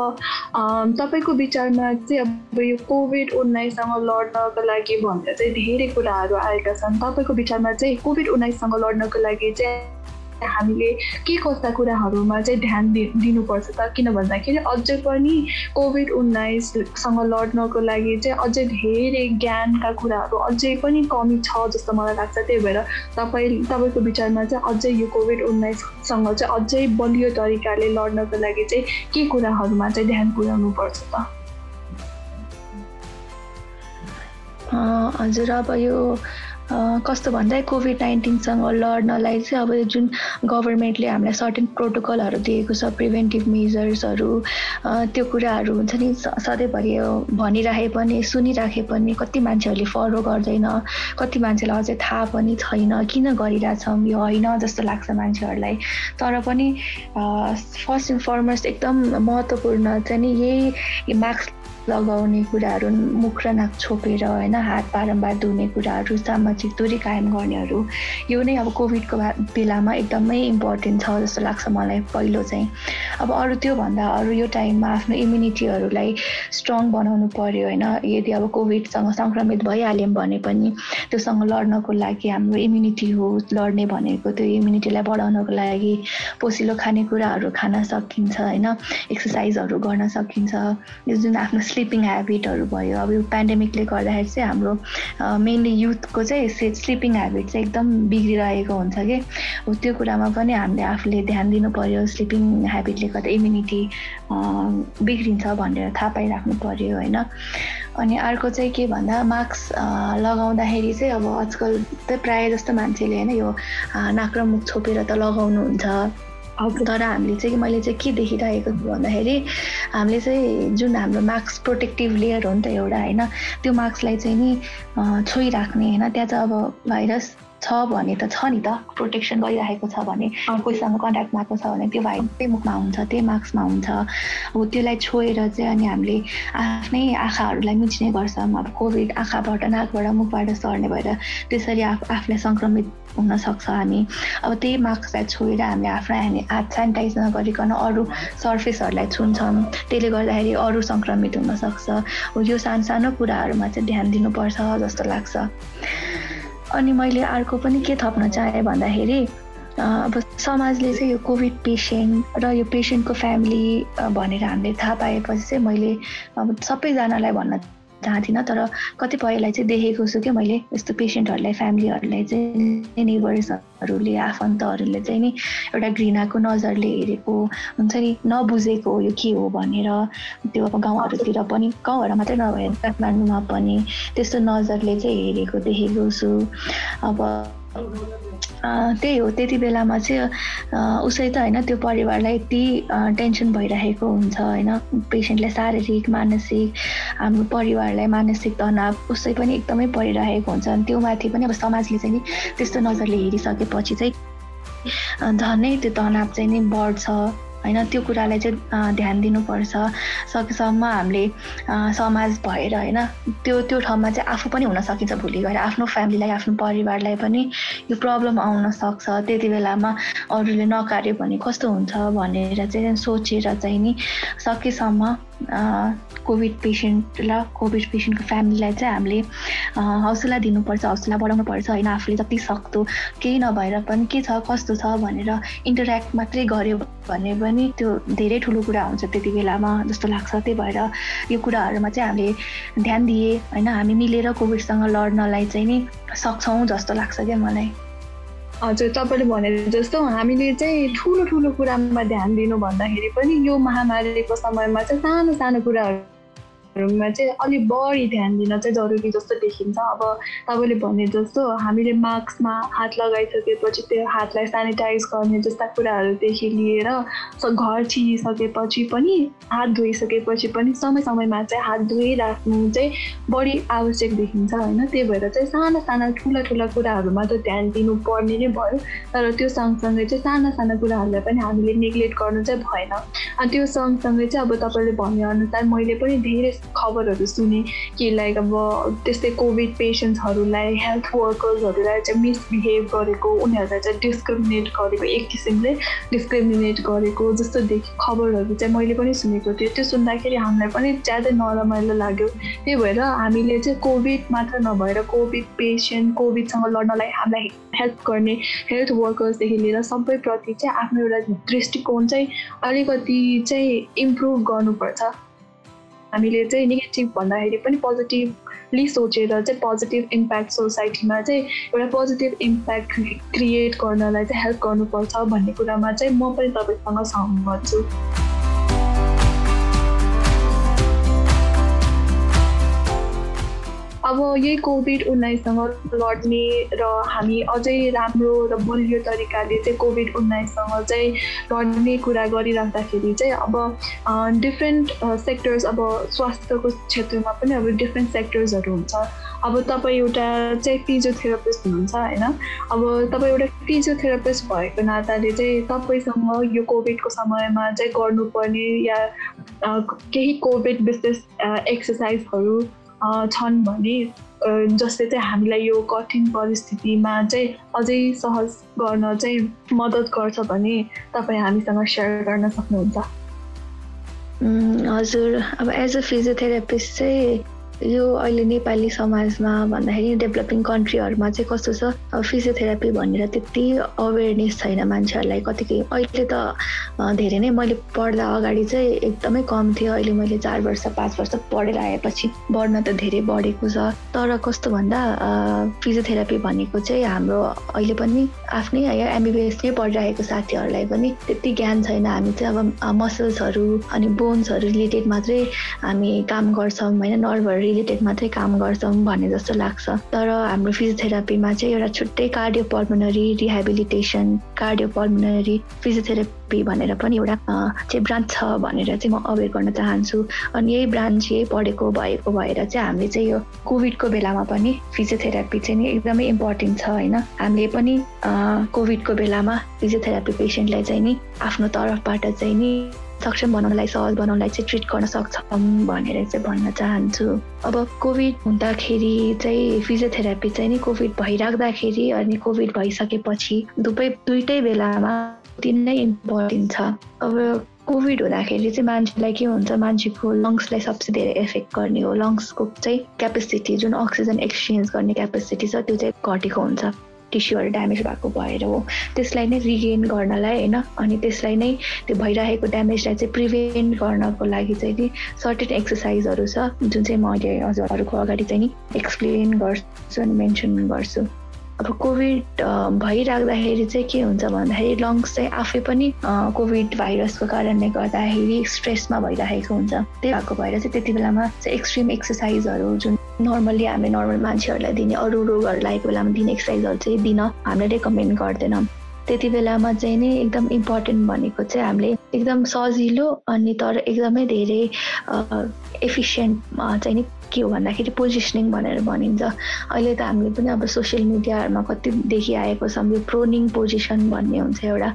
Speaker 1: तपाईँको विचारमा चाहिँ अब यो कोभिड-19सँग लड्नको लागि भनेर चाहिँ धेरै कुराहरू आएका छन्। तपाईँको विचारमा चाहिँ कोभिड-19सँग लड्नको लागि चाहिँ हामीले के कस्ता कुराहरूमा चाहिँ ध्यान दिनुपर्छ त? किन भन्दाखेरि अझै पनि कोभिड-19सँग लड्नको लागि चाहिँ अझै धेरै ज्ञानका कुराहरू अझै पनि कमी छ जस्तो मलाई लाग्छ। त्यही भएर तपाईँको विचारमा चाहिँ अझै यो कोभिड-19सँग चाहिँ अझै बलियो तरिकाले लड्नको लागि चाहिँ के कुराहरूमा चाहिँ ध्यान पुर्याउनु पर्छ त?
Speaker 2: हजुर, अब यो कस्तो भन्दा कोभिड-19सँग लड्नलाई चाहिँ अब जुन गभर्मेन्टले हामीलाई सर्टेन प्रोटोकलहरू दिएको छ, प्रिभेन्टिभ मेजर्सहरू, त्यो कुराहरू हुन्छ नि सधैँभरि भनिराखे पनि सुनिराखे पनि कति मान्छेहरूले फलो गर्दैन, कति मान्छेलाई अझै थाहा पनि छैन किन गरिरहेछौँ यो होइन जस्तो लाग्छ मान्छेहरूलाई। तर पनि फर्स्ट एन्ड फरमोस्ट एकदम महत्त्वपूर्ण चाहिँ नि यही मास्क लगाउने कुराहरू, मुख र नाक छोपेर होइन, हात बारम्बार धुने कुराहरू, सामाजिक दूरी कायम गर्नेहरू, यो नै अब कोभिडको बेलामा एकदमै इम्पोर्टेन्ट छ जस्तो लाग्छ मलाई पहिलो चाहिँ। अब अरू त्योभन्दा अरू यो टाइममा आफ्नो इम्युनिटीहरूलाई स्ट्रङ बनाउनु पर्यो होइन। यदि अब कोभिडसँग सङ्क्रमित भइहाल्यौँ भने पनि त्योसँग लड्नको लागि हाम्रो इम्युनिटी हो लड्ने भनेको, त्यो इम्युनिटीलाई बढाउनको लागि पोसिलो खानेकुराहरू खान सकिन्छ होइन, एक्सर्साइजहरू गर्न सकिन्छ। यो जुन आफ्नो स्लिपिङ ह्याबिटहरू भयो, अब यो पेन्डेमिकले गर्दाखेरि चाहिँ हाम्रो मेनली युथको चाहिँ स्लिपिङ ह्याबिट चाहिँ एकदम बिग्रिरहेको हुन्छ कि, त्यो कुरामा पनि हामीले आफूले ध्यान दिनु पर्यो। स्लिपिङ ह्याबिटले गर्दा इम्युनिटी बिग्रिन्छ भनेर थाहा पाइराख्नु पर्यो होइन। अनि अर्को चाहिँ के भन्दा मास्क लगाउँदाखेरि चाहिँ अब आजकल त प्रायः जस्तो मान्छेले होइन यो नाक र मुख छोपेर त लगाउनुहुन्छ। तर हामीले चाहिँ मैले चाहिँ के देखिरहेको छु भन्दाखेरि हामीले चाहिँ जुन हाम्रो मास्क प्रोटेक्टिभ लेयर हो नि त एउटा होइन, त्यो मास्कलाई चाहिँ नि छोइराख्ने होइन। त्यहाँ चाहिँ अब भाइरस छ भने त छ नि त, प्रोटेक्सन गरिरहेको छ भने, कोहीसँग कन्ट्याक्टमा आएको छ भने त्यो भाइरस त्यही मुखमा हुन्छ, त्यही मास्कमा हुन्छ। अब त्यसलाई छोएर चाहिँ अनि हामीले आफ्नै आँखाहरूलाई मिच्ने गर्छौँ। अब कोभिड आँखाबाट नाकबाट मुखबाट सर्ने भएर त्यसरी आफूलाई सङ्क्रमित हुनसक्छ हामी। अब त्यही मास्कलाई छोएर हामीले आफ्नो हात सेनिटाइज नगरिकन अरू सर्फेसहरूलाई छुन्छौँ, त्यसले गर्दाखेरि अरू सङ्क्रमित हुनसक्छ। यो सानो कुराहरूमा चाहिँ ध्यान दिनुपर्छ जस्तो लाग्छ। अनि मैले अर्को पनि के थप्न चाहेँ भन्दाखेरि अब समाजले चाहिँ यो कोभिड पेसेन्ट र यो पेसेन्टको फ्यामिली भनेर हामीले थाहा पाएपछि चाहिँ मैले अब सबैजनालाई भन्न चाहदिनँ, तर कतिपयलाई चाहिँ देखेको छु कि मैले यस्तो पेसेन्टहरूलाई फ्यामिलीहरूलाई चाहिँ नेबर्सहरूले आफन्तहरूले चाहिँ नि एउटा घृणाको नजरले हेरेको हुन्छ नि, नबुझेको यो के हो भनेर। त्यो अब गाउँहरूतिर पनि, गाउँहरू मात्रै नभएर काठमाडौँमा पनि त्यस्तो नजरले चाहिँ हेरेको देखेको छु। अब त्यही हो, त्यति बेलामा चाहिँ उसै त होइन त्यो परिवारलाई यति टेन्सन भइरहेको हुन्छ होइन, पेसेन्टलाई शारीरिक मानसिक, हाम्रो परिवारलाई मानसिक तनाव उसै पनि एकदमै परिरहेको हुन्छ। अनि त्यो माथि पनि अब समाजले चाहिँ नि त्यस्तो नजरले हेरिसकेपछि चाहिँ झनै त्यो तनाव चाहिँ नि बढ्छ होइन। त्यो कुरालाई चाहिँ ध्यान दिनुपर्छ। सकेसम्म हामीले समाज भएर होइन त्यो ठाउँमा चाहिँ आफू पनि हुन सकिन्छ, भोलि गएर आफ्नो फ्यामिलीलाई, आफ्नो परिवारलाई पनि यो प्रब्लम आउन सक्छ। त्यति बेलामा अरूले नकार्यो भने कस्तो हुन्छ भनेर चाहिँ सोचेर चाहिँ नि सकेसम्म कोभिड पेसेन्टको फ्यामिलीलाई चाहिँ हामीले हौसला दिनुपर्छ, हौसला बढाउनुपर्छ होइन। आफूले जति सक्दो केही नभएर पनि के छ कस्तो छ भनेर इन्टरेक्ट मात्रै गर्यो भने पनि त्यो धेरै ठुलो कुरा हुन्छ त्यति बेलामा जस्तो लाग्छ। त्यही भएर यो कुराहरूमा चाहिँ हामीले ध्यान दिए होइन, हामी मिलेर कोभिडसँग लड्नलाई चाहिँ नि सक्छौँ जस्तो लाग्छ क्या मलाई।
Speaker 1: हजुर, तपाईँले भने जस्तो हामीले चाहिँ ठुलो ठुलो कुरामा ध्यान दिनु भन्दाखेरि पनि यो महामारीको समयमा चाहिँ सानो सानो कुराहरूमा चाहिँ अलिक बढी ध्यान दिन चाहिँ जरुरी जस्तो देखिन्छ। अब तपाईँले भने जस्तो हामीले मास्कमा हात लगाइसकेपछि त्यो हातलाई सेनिटाइज गर्ने जस्ता कुराहरूदेखि लिएर घर छिरिसकेपछि पनि हात धोइसकेपछि पनि समय समयमा चाहिँ हात धोइराख्नु चाहिँ बढी आवश्यक देखिन्छ होइन। त्यही भएर चाहिँ साना साना ठुला ठुला कुराहरूमा त ध्यान दिनुपर्ने नै भयो, तर त्यो सँगसँगै चाहिँ साना साना कुराहरूलाई पनि हामीले नेग्लेक्ट गर्नु चाहिँ भएन। अनि त्यो सँगसँगै चाहिँ अब तपाईँले भनेअनुसार मैले पनि धेरै खबरहरू सुने कि लाइक अब त्यस्तै कोभिड पेसेन्ट्सहरूलाई, हेल्थ वर्कर्सहरूलाई चाहिँ मिसबिहेभ गरेको, उनीहरूलाई चाहिँ डिस्क्रिमिनेट गरेको, एक किसिमले डिस्क्रिमिनेट गरेको जस्तो खबरहरू चाहिँ मैले पनि सुनेको थिएँ। त्यो सुन्दाखेरि हामीलाई पनि ज्यादै नरमाइलो लाग्यो। त्यही भएर हामीले चाहिँ कोभिड मात्र नभएर कोभिड पेसेन्ट, कोभिडसँग लड्नलाई हामीलाई हेल्प गर्ने हेल्थ वर्कर्सदेखि लिएर सबैप्रति चाहिँ आफ्नो एउटा दृष्टिकोण चाहिँ अलिकति चाहिँ इम्प्रुभ गर्नुपर्छ। हामीले चाहिँ नेगेटिभ भन्दाखेरि पनि पोजिटिभली सोचेर चाहिँ पोजिटिभ इम्प्याक्ट सोसाइटीमा चाहिँ एउटा पोजिटिभ इम्प्याक्ट क्रिएट गर्नलाई चाहिँ हेल्प गर्नुपर्छ भन्ने कुरामा चाहिँ म पनि तपाईँसँग सहमत छु। अब यही कोभिड-19सँग लड्ने र हामी अझै राम्रो र बलियो तरिकाले चाहिँ कोभिड-19सँग चाहिँ लड्ने कुरा गरिराख्दाखेरि चाहिँ अब डिफ्रेन्ट सेक्टर्स, अब स्वास्थ्यको क्षेत्रमा पनि अब डिफ्रेन्ट सेक्टर्सहरू हुन्छ। अब तपाईँ एउटा चाहिँ फिजियोथेरापिस्ट हुनुहुन्छ होइन, अब तपाईँ एउटा फिजियोथेरापिस्ट भएको नाताले चाहिँ तपाईँसँग यो कोभिडको समयमा चाहिँ गर्नुपर्ने या केही कोभिड विशेष एक्सर्साइजहरू छन् भने जसले चाहिँ हामीलाई यो कठिन परिस्थितिमा चाहिँ अझै सहज गर्न चाहिँ मद्दत गर्छ भने तपाईँ हामीसँग सेयर गर्न सक्नुहुन्छ।
Speaker 2: हजुर, अब एज अ फिजियोथेरापिस्ट चाहिँ यो अहिले नेपाली समाजमा भन्दाखेरि डेभलपिङ कन्ट्रीहरूमा चाहिँ कस्तो छ, फिजियोथेरापी भनेर त्यति अवेरनेस छैन मान्छेहरूलाई। कतिकै अहिले त धेरै नै, मैले पढ्दा अगाडि चाहिँ एकदमै कम थियो, अहिले मैले 4 वर्ष 5 वर्ष पढेर आएपछि बढ्न त धेरै बढेको छ। तर कस्तो भन्दा फिजियोथेरापी भनेको चाहिँ हाम्रो अहिले पनि आफ्नै एमबिबिएस नै पढिरहेको साथीहरूलाई पनि त्यति ज्ञान छैन। हामी चाहिँ अब मसल्सहरू अनि बोन्सहरू रिलेटेड मात्रै हामी काम गर्छौँ होइन, नर्भहरू रिलेटेड मात्रै काम गर्छौँ भन्ने जस्तो लाग्छ। तर हाम्रो फिजियोथेरापीमा चाहिँ एउटा छुट्टै कार्डियोपल्मोनरी रिहेबिलिटेसन, कार्डियोपल्मोनरी फिजियोथेरापी भनेर पनि एउटा चाहिँ ब्रान्च छ भनेर चाहिँ म अवेर गर्न चाहन्छु। अनि यही ब्रान्च यही पढेको भएको भएर चाहिँ हामीले चाहिँ यो कोभिडको बेलामा पनि फिजियोथेरापी चाहिँ नि एकदमै इम्पोर्टेन्ट छ होइन। हामीले पनि कोभिडको बेलामा फिजियोथेरापी पेसेन्टलाई चाहिँ नि आफ्नो तर्फबाट चाहिँ नि सक्षम बनाउनलाई, सहज बनाउनलाई चाहिँ ट्रिट गर्न सक्छौँ भनेर चाहिँ भन्न चाहन्छु। अब कोभिड हुँदाखेरि चाहिँ फिजियोथेरापी चाहिँ नि कोभिड भइराख्दाखेरि अनि कोभिड भइसकेपछि दुइटै बेलामा नै इम्पोर्टेन्ट छ। अब कोभिड हुँदाखेरि चाहिँ मान्छेलाई के हुन्छ, मान्छेको लङ्सलाई सबसे धेरै एफेक्ट गर्ने हो। लङ्सको चाहिँ क्यापेसिटी, जुन अक्सिजन एक्सचेन्ज गर्ने क्यापेसिटी छ त्यो चाहिँ घटेको हुन्छ। टिस्युहरू ड्यामेज भएको भएर हो। त्यसलाई नै रिगेन गर्नलाई होइन अनि त्यसलाई नै त्यो भइरहेको ड्यामेजलाई चाहिँ प्रिभेन्ट गर्नको लागि चाहिँ नि सर्टेन एक्सर्साइजहरू छ जुन चाहिँ मैले हजुरहरूको अगाडि चाहिँ नि एक्सप्लेन गर्छु अनि मेन्सन गर्छु। अब कोभिड भइराख्दाखेरि चाहिँ के हुन्छ भन्दाखेरि लङ्स चाहिँ आफै पनि कोभिड भाइरसको कारणले गर्दाखेरि स्ट्रेसमा भइरहेको हुन्छ। त्यही भएको भएर चाहिँ त्यति बेलामा चाहिँ एक्सट्रिम एक्सर्साइजहरू जुन नर्मल्ली हामीले नर्मल मान्छेहरूलाई दिने अरू रोगहरू लागेको बेलामा दिने एक्सर्साइजहरू चाहिँ दिन हामीले रेकमेन्ड गर्दैनौँ। त्यति बेलामा चाहिँ नि एकदम इम्पोर्टेन्ट भनेको चाहिँ हामीले एकदम सजिलो अनि तर एकदमै धेरै एफिसियन्ट चाहिँ नि के हो भन्दाखेरि पोजिसनिङ भनेर भनिन्छ। अहिले त हामीले पनि अब सोसियल मिडियाहरूमा कति देखिआएको छ यो प्रोनिङ पोजिसन भन्ने हुन्छ एउटा।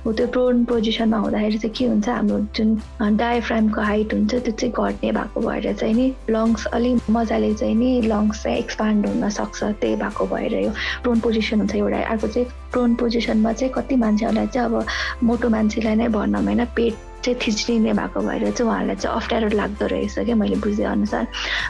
Speaker 2: हो त्यो प्रोन पोजिसनमा हुँदाखेरि चाहिँ के हुन्छ हाम्रो जुन डायफ्रामको हाइट हुन्छ त्यो चाहिँ घट्ने भएको भएर चाहिँ नि लङ्स अलिक मजाले चाहिँ नि लङ्स चाहिँ एक्सपान्ड हुन सक्छ। त्यही भएको भएर यो प्रोन पोजिसन हुन्छ एउटा। अर्को चाहिँ प्रोन पोजिसनमा चाहिँ कति मान्छेहरूलाई चाहिँ अब मोटो मान्छेलाई नै भनौँ होइन पेट चाहिँ थिच्लिने भएको भएर चाहिँ उहाँहरूलाई चाहिँ अप्ठ्यारो लाग्दो रहेछ क्या मैले बुझेअनुसार।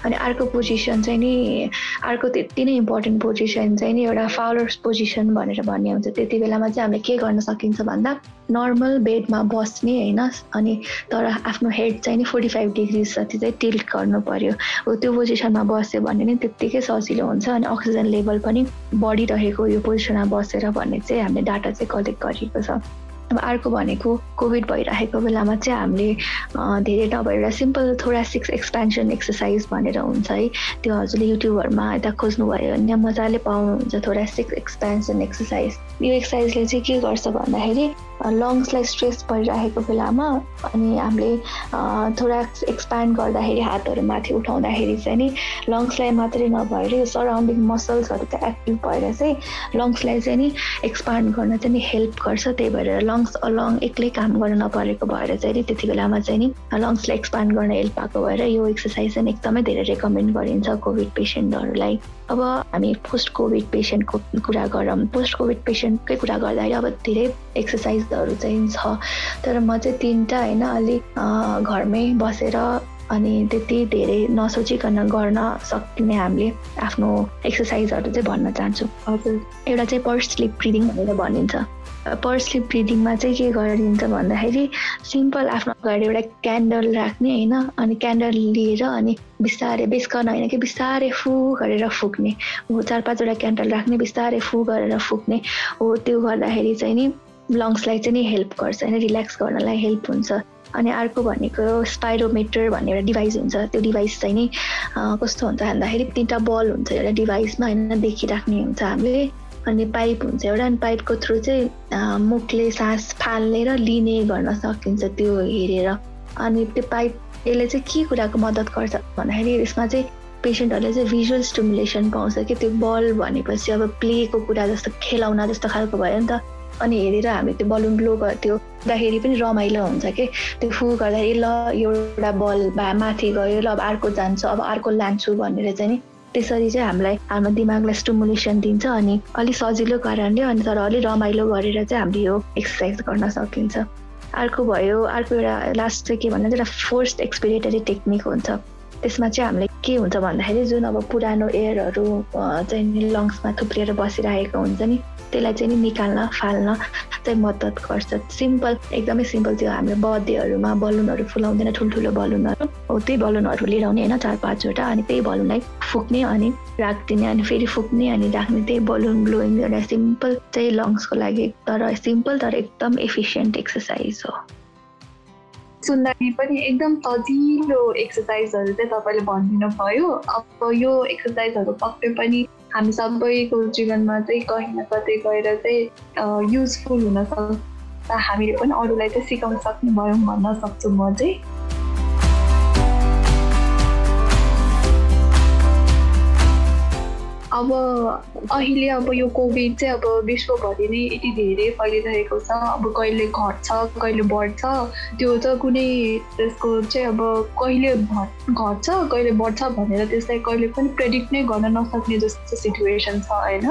Speaker 2: अनि अर्को पोजिसन चाहिँ नि अर्को त्यति नै इम्पोर्टेन्ट पोजिसन चाहिँ नि एउटा फाउलर्स पोजिसन भनेर भन्ने हुन्छ। त्यति बेलामा चाहिँ हामीले के गर्न सकिन्छ भन्दा नर्मल बेडमा बस्ने होइन अनि तर आफ्नो हेड चाहिँ नि 45 डिग्री जति चाहिँ टिल्ट गर्नु पर्यो। हो त्यो पोजिसनमा बस्यो भने नि त्यत्तिकै सजिलो हुन्छ अनि अक्सिजन लेभल पनि बढिरहेको यो पोजिसनमा बसेर भन्ने चाहिँ हामीले डाटा चाहिँ कलेक्ट गरेको छ। अब अर्को भनेको कोभिड भइरहेको बेलामा चाहिँ हामीले धेरै नभएर एउटा सिम्पल थोरासिक एक्सपेन्सन एक्सर्साइज भनेर हुन्छ है। त्यो हजुरले युट्युबहरूमा यता खोज्नुभयो भने मजाले पाउनुहुन्छ थोरासिक एक्सपेन्सन एक्सर्साइज। यो एक्सर्साइजले चाहिँ के गर्छ भन्दाखेरि लङ्सलाई स्ट्रेस परिरहेको बेलामा अनि हामीले थोराक्स एक्सपान्ड गर्दाखेरि हातहरू माथि उठाउँदाखेरि चाहिँ नि लङ्सलाई मात्रै नभएर यो सराउन्डिङ मसल्सहरू त एक्टिभ भएर चाहिँ लङ्सलाई चाहिँ नि एक्सपान्ड गर्न चाहिँ नि हेल्प गर्छ। त्यही भएर लङ्स अलङ एक्लै काम गर्न नपरेको भएर चाहिँ नि त्यति बेलामा चाहिँ नि लङ्सलाई एक्सपान्ड गर्न हेल्प भएको भएर यो एक्सर्साइज चाहिँ एकदमै धेरै रेकमेन्ड गरिन्छ कोभिड पेसेन्टहरूलाई। अब हामी पोस्ट कोभिड पेसेन्टको कुरा गरौँ। पोस्ट कोभिड पेसेन्टकै कुरा गर्दाखेरि अब धेरै एक्सर्साइजहरू चाहिँ छ तर म चाहिँ 3टा होइन अलिक घरमै बसेर अनि त्यति धेरै नसोचिकन गर्न सक्ने हामीले आफ्नो एक्सर्साइजहरू चाहिँ भन्न चाहन्छु।
Speaker 1: हजुर
Speaker 2: एउटा चाहिँ पर्स स्लिप ब्रिदिङ भनेर भनिन्छ। पर्स स्लिप ब्रिदिङमा चाहिँ के गरिन्छ भन्दाखेरि सिम्पल आफ्नो अगाडि एउटा क्यान्डल राख्ने होइन अनि क्यान्डल लिएर अनि बिस्तारै बेसकन होइन कि बिस्तारै फु गरेर फुक्ने हो। 4-5 वटा क्यान्डल राख्ने बिस्तारै फु गरेर फुक्ने हो। त्यो गर्दाखेरि चाहिँ नि लङ्सलाई चाहिँ नि हेल्प गर्छ होइन रिल्याक्स गर्नलाई हेल्प हुन्छ। अनि अर्को भनेको स्पाइरोमिटर भन्ने एउटा डिभाइस हुन्छ। त्यो डिभाइस चाहिँ नि कस्तो हुन्छ भन्दाखेरि 3टा बल हुन्छ एउटा डिभाइसमा होइन देखिराख्ने हुन्छ हामीले अनि पाइप हुन्छ एउटा अनि पाइपको थ्रु चाहिँ मुखले सास फाल्ने र लिने गर्न सकिन्छ त्यो हेरेर। अनि त्यो पाइप यसले चाहिँ के कुराको मद्दत गर्छ भन्दाखेरि यसमा चाहिँ पेसेन्टहरूले चाहिँ भिजुअल स्टिमुलेसन पाउँछ कि त्यो बल भनेपछि अब प्लेको कुरा जस्तो खेलाउन जस्तो खालको भयो नि त। अनि हेरेर हामी त्यो बलुन ब्लो गर्थ्यो गर्दाखेरि पनि रमाइलो हुन्छ कि त्यो फु गर्दाखेरि ल एउटा बल माथि गयो ल अब अर्को जान्छ अब अर्को लान्छु भनेर चाहिँ नि त्यसरी चाहिँ हामीलाई हाम्रो दिमागलाई स्टिमुलेसन दिन्छ अनि अलिक सजिलो कारणले अनि तर अलिक रमाइलो गरेर चाहिँ हामीले यो एक्सर्साइज गर्न सकिन्छ। अर्को भयो अर्को एउटा लास्ट चाहिँ के भन्दा एउटा फोर्स्ड एक्सपिरेटरी टेक्निक हुन्छ। त्यसमा चाहिँ हामीले के हुन्छ भन्दाखेरि जुन अब पुरानो एयरहरू चाहिँ लङ्समा थुप्रिएर बसिरहेको हुन्छ नि त्यसलाई चाहिँ नि निकाल्न फाल्न चाहिँ मद्दत गर्छ। सिम्पल एकदमै सिम्पल त्यो हामीले बर्थडेहरूमा बलुनहरू फुलाउँदैन ठुल्ठुलो बलुनहरू हो त्यही बलुनहरू लिएर आउने होइन 4-5 वटा अनि त्यही बलुनलाई फुक्ने अनि राखिदिने अनि फेरि फुक्ने अनि राख्ने त्यही बलुन ब्लोइङ एउटा सिम्पल चाहिँ लङ्सको लागि तर सिम्पल तर एकदम एफिसियन्ट एक्सर्साइज हो।
Speaker 1: सुन्दाखेरि पनि एकदम सजिलो एक्सर्साइजहरू चाहिँ तपाईँले भनिदिनु भयो। अब यो एक्सर्साइजहरू पक्कै पनि हामी सबैको जीवनमा चाहिँ कहीँ न कतै गएर चाहिँ युजफुल हुनसक्छ। हामीले पनि अरूलाई चाहिँ सिकाउन सक्ने भयौँ भन्न सक्छु म चाहिँ। अब अहिले अब यो कोभिड चाहिँ अब विश्वभरि नै यति धेरै फैलिरहेको छ। अब कहिले घट्छ कहिले बढ्छ त्यो चाहिँ कुनै त्यसको चाहिँ अब कहिले घट्छ कहिले बढ्छ भनेर त्यसलाई कहिले पनि प्रेडिक्ट नै गर्न नसक्ने जस्तो सिचुएसन छ होइन।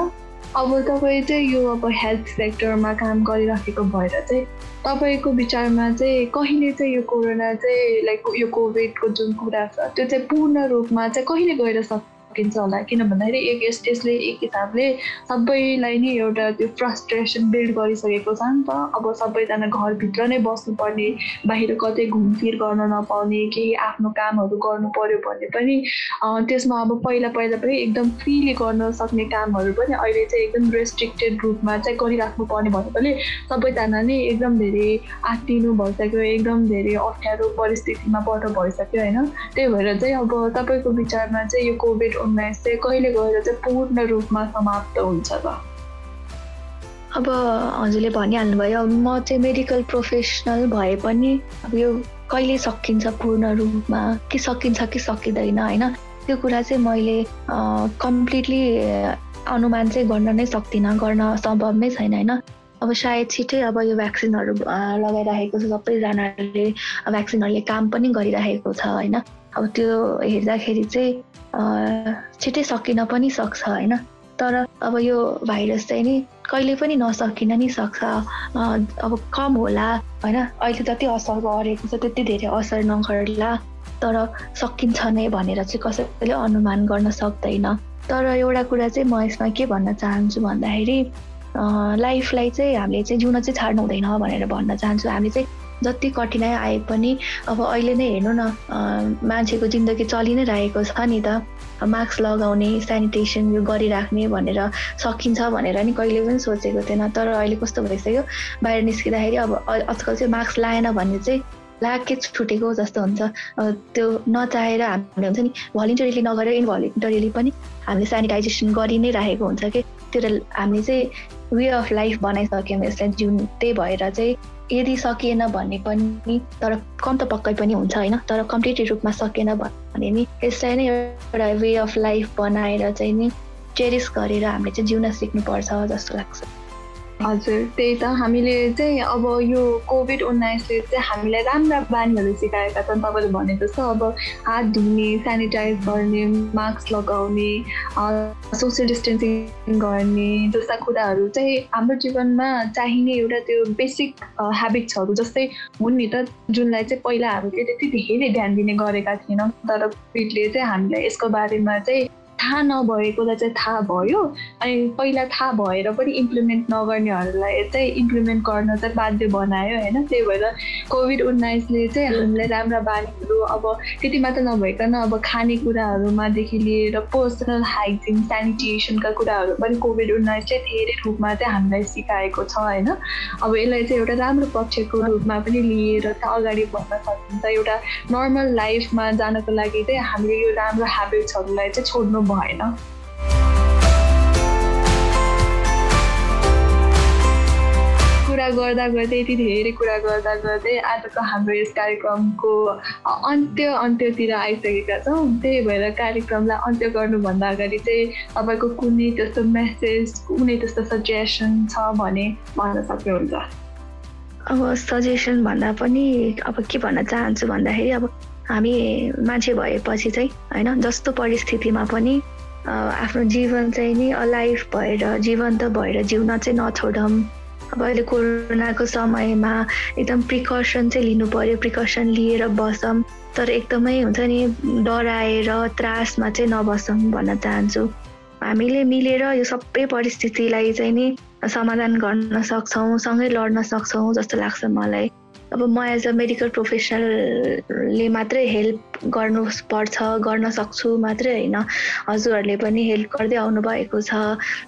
Speaker 1: अब तपाईँ चाहिँ यो अब हेल्थ सेक्टरमा काम गरिराखेको भएर चाहिँ तपाईँको विचारमा चाहिँ कहिले चाहिँ यो कोरोना चाहिँ लाइक यो कोभिडको जुन कुरा छ त्यो चाहिँ पूर्ण रूपमा चाहिँ कहिले गएर सक्छ सकिन्छ होला, किन भन्दाखेरि एक स्टेजले एक हिसाबले सबैलाई नै एउटा त्यो फ्रस्ट्रेसन बिल्ड गरिसकेको छ नि त। अब सबैजना घरभित्र नै बस्नुपर्ने, बाहिर कतै घुमफिर गर्न नपाउने, केही आफ्नो कामहरू गर्नु पर्यो भने पनि त्यसमा अब पहिला पनि एकदम फ्रीली गर्न सक्ने कामहरू पनि अहिले चाहिँ एकदम रेस्ट्रिक्टेड रूपमा चाहिँ गरिराख्नु पर्ने भएकोले सबैजना नै एकदम धेरै आत्तिनु भइसक्यो, एकदम धेरै अप्ठ्यारो परिस्थितिमा भइसक्यो होइन। त्यही भएर चाहिँ अब तपाईँको विचारमा चाहिँ यो कोभिड-19 चाहिँ कहिले गएर चाहिँ पूर्ण रूपमा समाप्त हुन्छ त?
Speaker 2: अब हजुरले भनिहाल्नुभयो, म चाहिँ मेडिकल प्रोफेसनल भए पनि अब यो कहिले सकिन्छ पूर्ण रूपमा, कि सकिन्छ कि सकिँदैन होइन, त्यो कुरा चाहिँ मैले कम्प्लिटली अनुमान चाहिँ गर्न नै सक्दिनँ, गर्न सम्भव नै छैन होइन। अब सायद छिटै अब यो भ्याक्सिनहरू लगाइराखेको छ, सबैजनाले भ्याक्सिनहरूले काम पनि गरिराखेको छ होइन। अब त्यो हेर्दाखेरि चाहिँ छिटै सकिन पनि सक्छ होइन। तर अब यो भाइरस चाहिँ नि कहिले पनि नसकिन नि सक्छ, अब कम होला होइन। अहिले जति असर गरेको छ त्यति धेरै असर नगर्ला, तर सकिन्छ नै भनेर चाहिँ कसैले अनुमान गर्न सक्दैन। तर एउटा कुरा चाहिँ म यसमा के भन्न चाहन्छु भन्दाखेरि लाइफलाई चाहिँ हामीले चाहिँ जिउन चाहिँ छाड्नु हुँदैन भनेर भन्न चाहन्छु। हामी चाहिँ जति कठिनाइ आए पनि अब अहिले नै हेर्नु न, मान्छेको जिन्दगी चलि नै रहेको छ नि त। मास्क लगाउने, सेनिटेसन यो गरिराख्ने भनेर सकिन्छ भनेर नि कहिले पनि सोचेको थिएन। तर अहिले कस्तो भइसक्यो, बाहिर निस्किँदाखेरि अब आजकल चाहिँ मास्क लगाएन भने चाहिँ लाके छुटेको जस्तो हुन्छ। त्यो नचाहेर हामीले हुन्छ नि, भलिन्टरीली नगरेर इनभलिन्टरीली पनि हामीले सेनिटाइजेसन गरि नै राखेको हुन्छ कि। त्यो हामीले चाहिँ वे अफ लाइफ बनाइसक्यौँ यसलाई जिउनु। त्यही भएर चाहिँ यदि सकिएन भने पनि, तर कम त पक्कै पनि हुन्छ होइन, तर कम्प्लिट रूपमा सकिएन भने नि यसलाई नै एउटा वे अफ लाइफ बनाएर चाहिँ नि चेरिस गरेर हामीले चाहिँ जिउन सिक्नुपर्छ जस्तो लाग्छ।
Speaker 1: हजुर, त्यही त हामीले चाहिँ अब यो कोभिड-19ले चाहिँ हामीलाई राम्रा बानीहरू सिकाएका छन्। तपाईँले भने जस्तो अब हात धुने, सेनिटाइज गर्ने, मास्क लगाउने, सोसियल डिस्टेन्सिङ गर्ने जस्ता कुराहरू चाहिँ हाम्रो जीवनमा चाहिने एउटा त्यो बेसिक ह्याबिट्सहरू जस्तै हुन् नि त, जुनलाई चाहिँ पहिला हामीले त्यति धेरै ध्यान दिने गरेका थिएनौँ। तर कोभिडले चाहिँ हामीलाई यसको बारेमा चाहिँ थाहा नभएकोलाई चाहिँ थाहा भयो, अनि पहिला थाहा भएर पनि इम्प्लिमेन्ट नगर्नेहरूलाई चाहिँ इम्प्लिमेन्ट गर्न चाहिँ बाध्य बनायो होइन। त्यही भएर कोभिड-19ले चाहिँ हामीलाई राम्रा बानीहरू अब त्यति मात्र नभइकन अब खानेकुराहरूमादेखि लिएर पर्सनल हाइजिन, सेनिटेसनका कुराहरू पनि कोभिड-19ले धेरै रूपमा चाहिँ हामीलाई सिकाएको छ होइन। अब यसलाई चाहिँ एउटा राम्रो पक्षको रूपमा पनि लिएर चाहिँ अगाडि बढ्न सकिन्छ। एउटा नर्मल लाइफमा जानको लागि चाहिँ हामीले यो राम्रो ह्याबिट्सहरूलाई चाहिँ छोड्नु भएन। कुरा गर्दा गर्दै यति धेरै कुरा गर्दा गर्दै आजको हाम्रो यस कार्यक्रमको अन्त्यतिर आइसकेका छौँ। त्यही भएर कार्यक्रमलाई अन्त्य गर्नुभन्दा अगाडि चाहिँ तपाईँको कुनै त्यस्तो मेसेज, कुनै त्यस्तो सजेसन छ भने भन्न सक्नुहुन्छ?
Speaker 2: अब सजेसन भन्दा पनि अब के भन्न चाहन्छु भन्दाखेरि, अब हामी मान्छे भएपछि चाहिँ होइन, जस्तो परिस्थितिमा पनि आफ्नो जीवन चाहिँ नि अलाइभ भएर, जीवन्त भएर जिउन चाहिँ नछोडौँ। अब अहिले कोरोनाको समयमा एकदम प्रिकसन चाहिँ लिनु पर्यो, प्रिकसन लिएर बसौँ, तर एकदमै हुन्छ नि डराएर त्रासमा चाहिँ नबसौँ भन्न चाहन्छु। हामीले मिलेर यो सबै परिस्थितिलाई चाहिँ नि समाधान गर्न सक्छौँ, सँगै लड्न सक्छौँ जस्तो लाग्छ मलाई। अब म एज अ मेडिकल प्रोफेसनलले मात्रै हेल्प गर्नुपर्छ, गर्न सक्छु मात्रै होइन, हजुरहरूले पनि हेल्प गर्दै आउनुभएको छ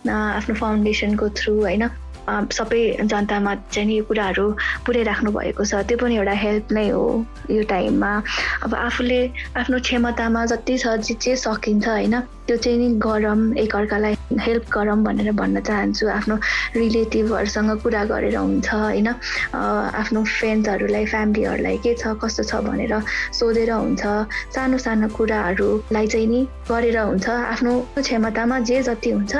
Speaker 2: आफ्नो फाउन्डेसनको थ्रु होइन। सबै जनतामा चाहिँ यो कुराहरू पुर्याइराख्नु भएको छ, त्यो पनि एउटा हेल्प नै हो यो टाइममा। अब आफूले आफ्नो क्षमतामा जति छ जे सकिन्छ होइन, त्यो चाहिँ नि गरौँ, एकअर्कालाई हेल्प गरौँ भनेर भन्न चाहन्छु। आफ्नो रिलेटिभहरूसँग कुरा गरेर हुन्छ होइन, आफ्नो फ्रेन्ड्सहरूलाई, फ्यामिलीहरूलाई के छ कस्तो छ भनेर सोधेर हुन्छ, सानो सानो कुराहरूलाई चाहिँ नि गरेर हुन्छ। आफ्नो क्षमतामा जे जति हुन्छ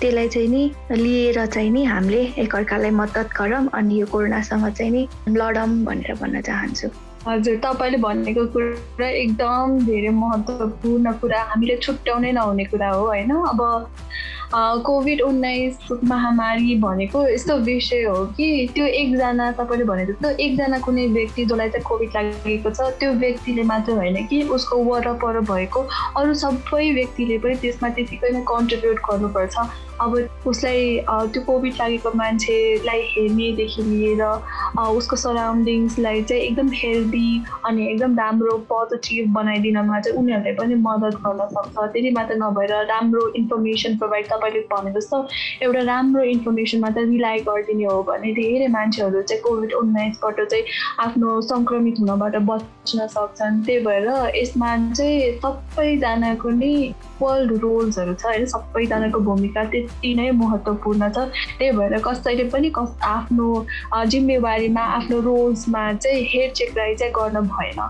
Speaker 2: त्यसलाई चाहिँ नि लिएर चाहिँ नि हामीले एकअर्कालाई मद्दत गरौँ अनि यो कोरोनासँग चाहिँ नि लडौँ भनेर भन्न चाहन्छु।
Speaker 1: हजुर, तपाईँले भनेको कुरा एकदम धेरै महत्त्वपूर्ण कुरा, हामीले छुट्याउनै नहुने कुरा हो होइन। अब कोभिड-19 महामारी भनेको यस्तो विषय हो कि त्यो एकजना तपाईँले भने जस्तो एकजना कुनै व्यक्ति जसलाई चाहिँ कोभिड लागेको छ त्यो व्यक्तिले मात्र होइन कि उसको वरपर भएको अरू सबै व्यक्तिले पनि त्यसमा त्यतिकै नै कन्ट्रिब्युट गर्नुपर्छ। अब उसलाई त्यो कोभिड लागेको मान्छेलाई हेर्नेदेखि लिएर उसको सराउन्डिङ्सलाई चाहिँ एकदम हेल्दी अनि एकदम राम्रो पोजिटिभ बनाइदिनमा चाहिँ उनीहरूले पनि मद्दत गर्न सक्छ। त्यति मात्र नभएर राम्रो इन्फर्मेसन प्रोभाइड तपाईँले भने जस्तो एउटा राम्रो इन्फर्मेसन मात्र रिलाइ गरिदिने हो भने धेरै मान्छेहरू चाहिँ कोभिड-19बाट चाहिँ आफ्नो सङ्क्रमित हुनबाट बच्न सक्छन्। त्यही भएर यसमा चाहिँ सबैजनाको नै इक्वल रोल्सहरू छ होइन, सबैजनाको भूमिका त्यति नै महत्त्वपूर्ण छ। त्यही भएर कसैले पनि आफ्नो जिम्मेवारीमा आफ्नो रोल्समा चाहिँ हेरचेक्राइ चाहिँ गर्न भएन।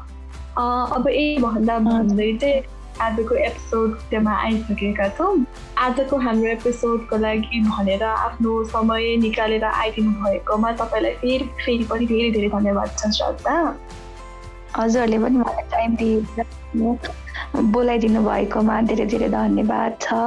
Speaker 1: अब यही भन्दा भन्दै चाहिँ आजको एपिसोडमा आइसकेका छौँ। आजको हाम्रो एपिसोडको लागि भनेर आफ्नो समय निकालेर आइदिनु भएकोमा तपाईँलाई फेरि पनि धेरै धेरै धन्यवाद छ श्रद्धा।
Speaker 2: हजुरहरूले पनि मलाई टाइम दिएर बोलाइदिनु भएकोमा धेरै धेरै धन्यवाद छ।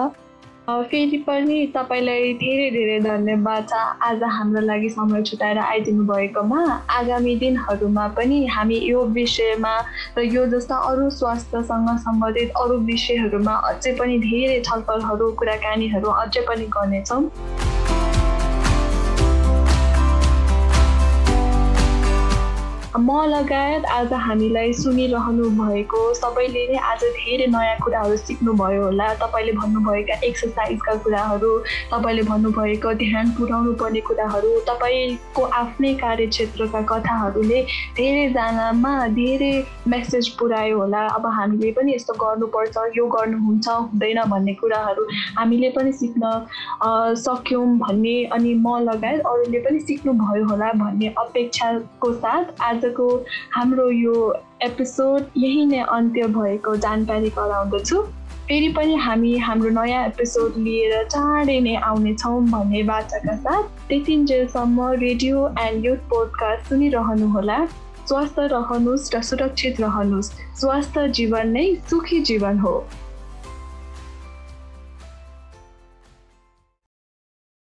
Speaker 1: फेरि पनि तपाईँलाई धेरै धेरै धन्यवाद छ आज हाम्रो लागि समय छुटाएर आइदिनु भएकोमा। आगामी दिनहरूमा पनि हामी यो विषयमा र यो जस्ता अरू स्वास्थ्यसँग सम्बन्धित अरू विषयहरूमा अझै पनि धेरै छलफलहरू कुराकानीहरू अझै पनि गर्नेछौँ। म लगायत आज हामीलाई सुनिरहनु भएको सबैले नै आज धेरै नयाँ कुराहरू सिक्नुभयो होला। तपाईँले भन्नुभएका एक्सर्साइजका कुराहरू, तपाईँले भन्नुभएको ध्यान पुर्याउनु पर्ने कुराहरू, तपाईँको आफ्नै कार्यक्षेत्रका कथाहरूले धेरैजनामा धेरै मेसेज पुर्यायो होला। अब हामीले पनि यस्तो गर्नुपर्छ, यो गर्नुहुन्छ हुँदैन भन्ने कुराहरू हामीले पनि सिक्न सक्यौँ भन्ने अनि म लगायत अरूले पनि सिक्नुभयो होला भन्ने अपेक्षाको साथ आजको हाम्रो यो एपिसोड यही नै अन्त्य भएको जानकारी गराउँदछु। फेरि पनि हामी हाम्रो नयाँ एपिसोड लिएर चाँडै नै आउनेछौँ भन्ने बाचाका साथ त्यतिन्जेलसम्म रेडियो एन्ड युथ पोडकास्ट सुनिरहनुहोला। स्वस्थ रहनुहोस् र सुरक्षित रहनुहोस्। स्वस्थ जीवन नै सुखी जीवन हो।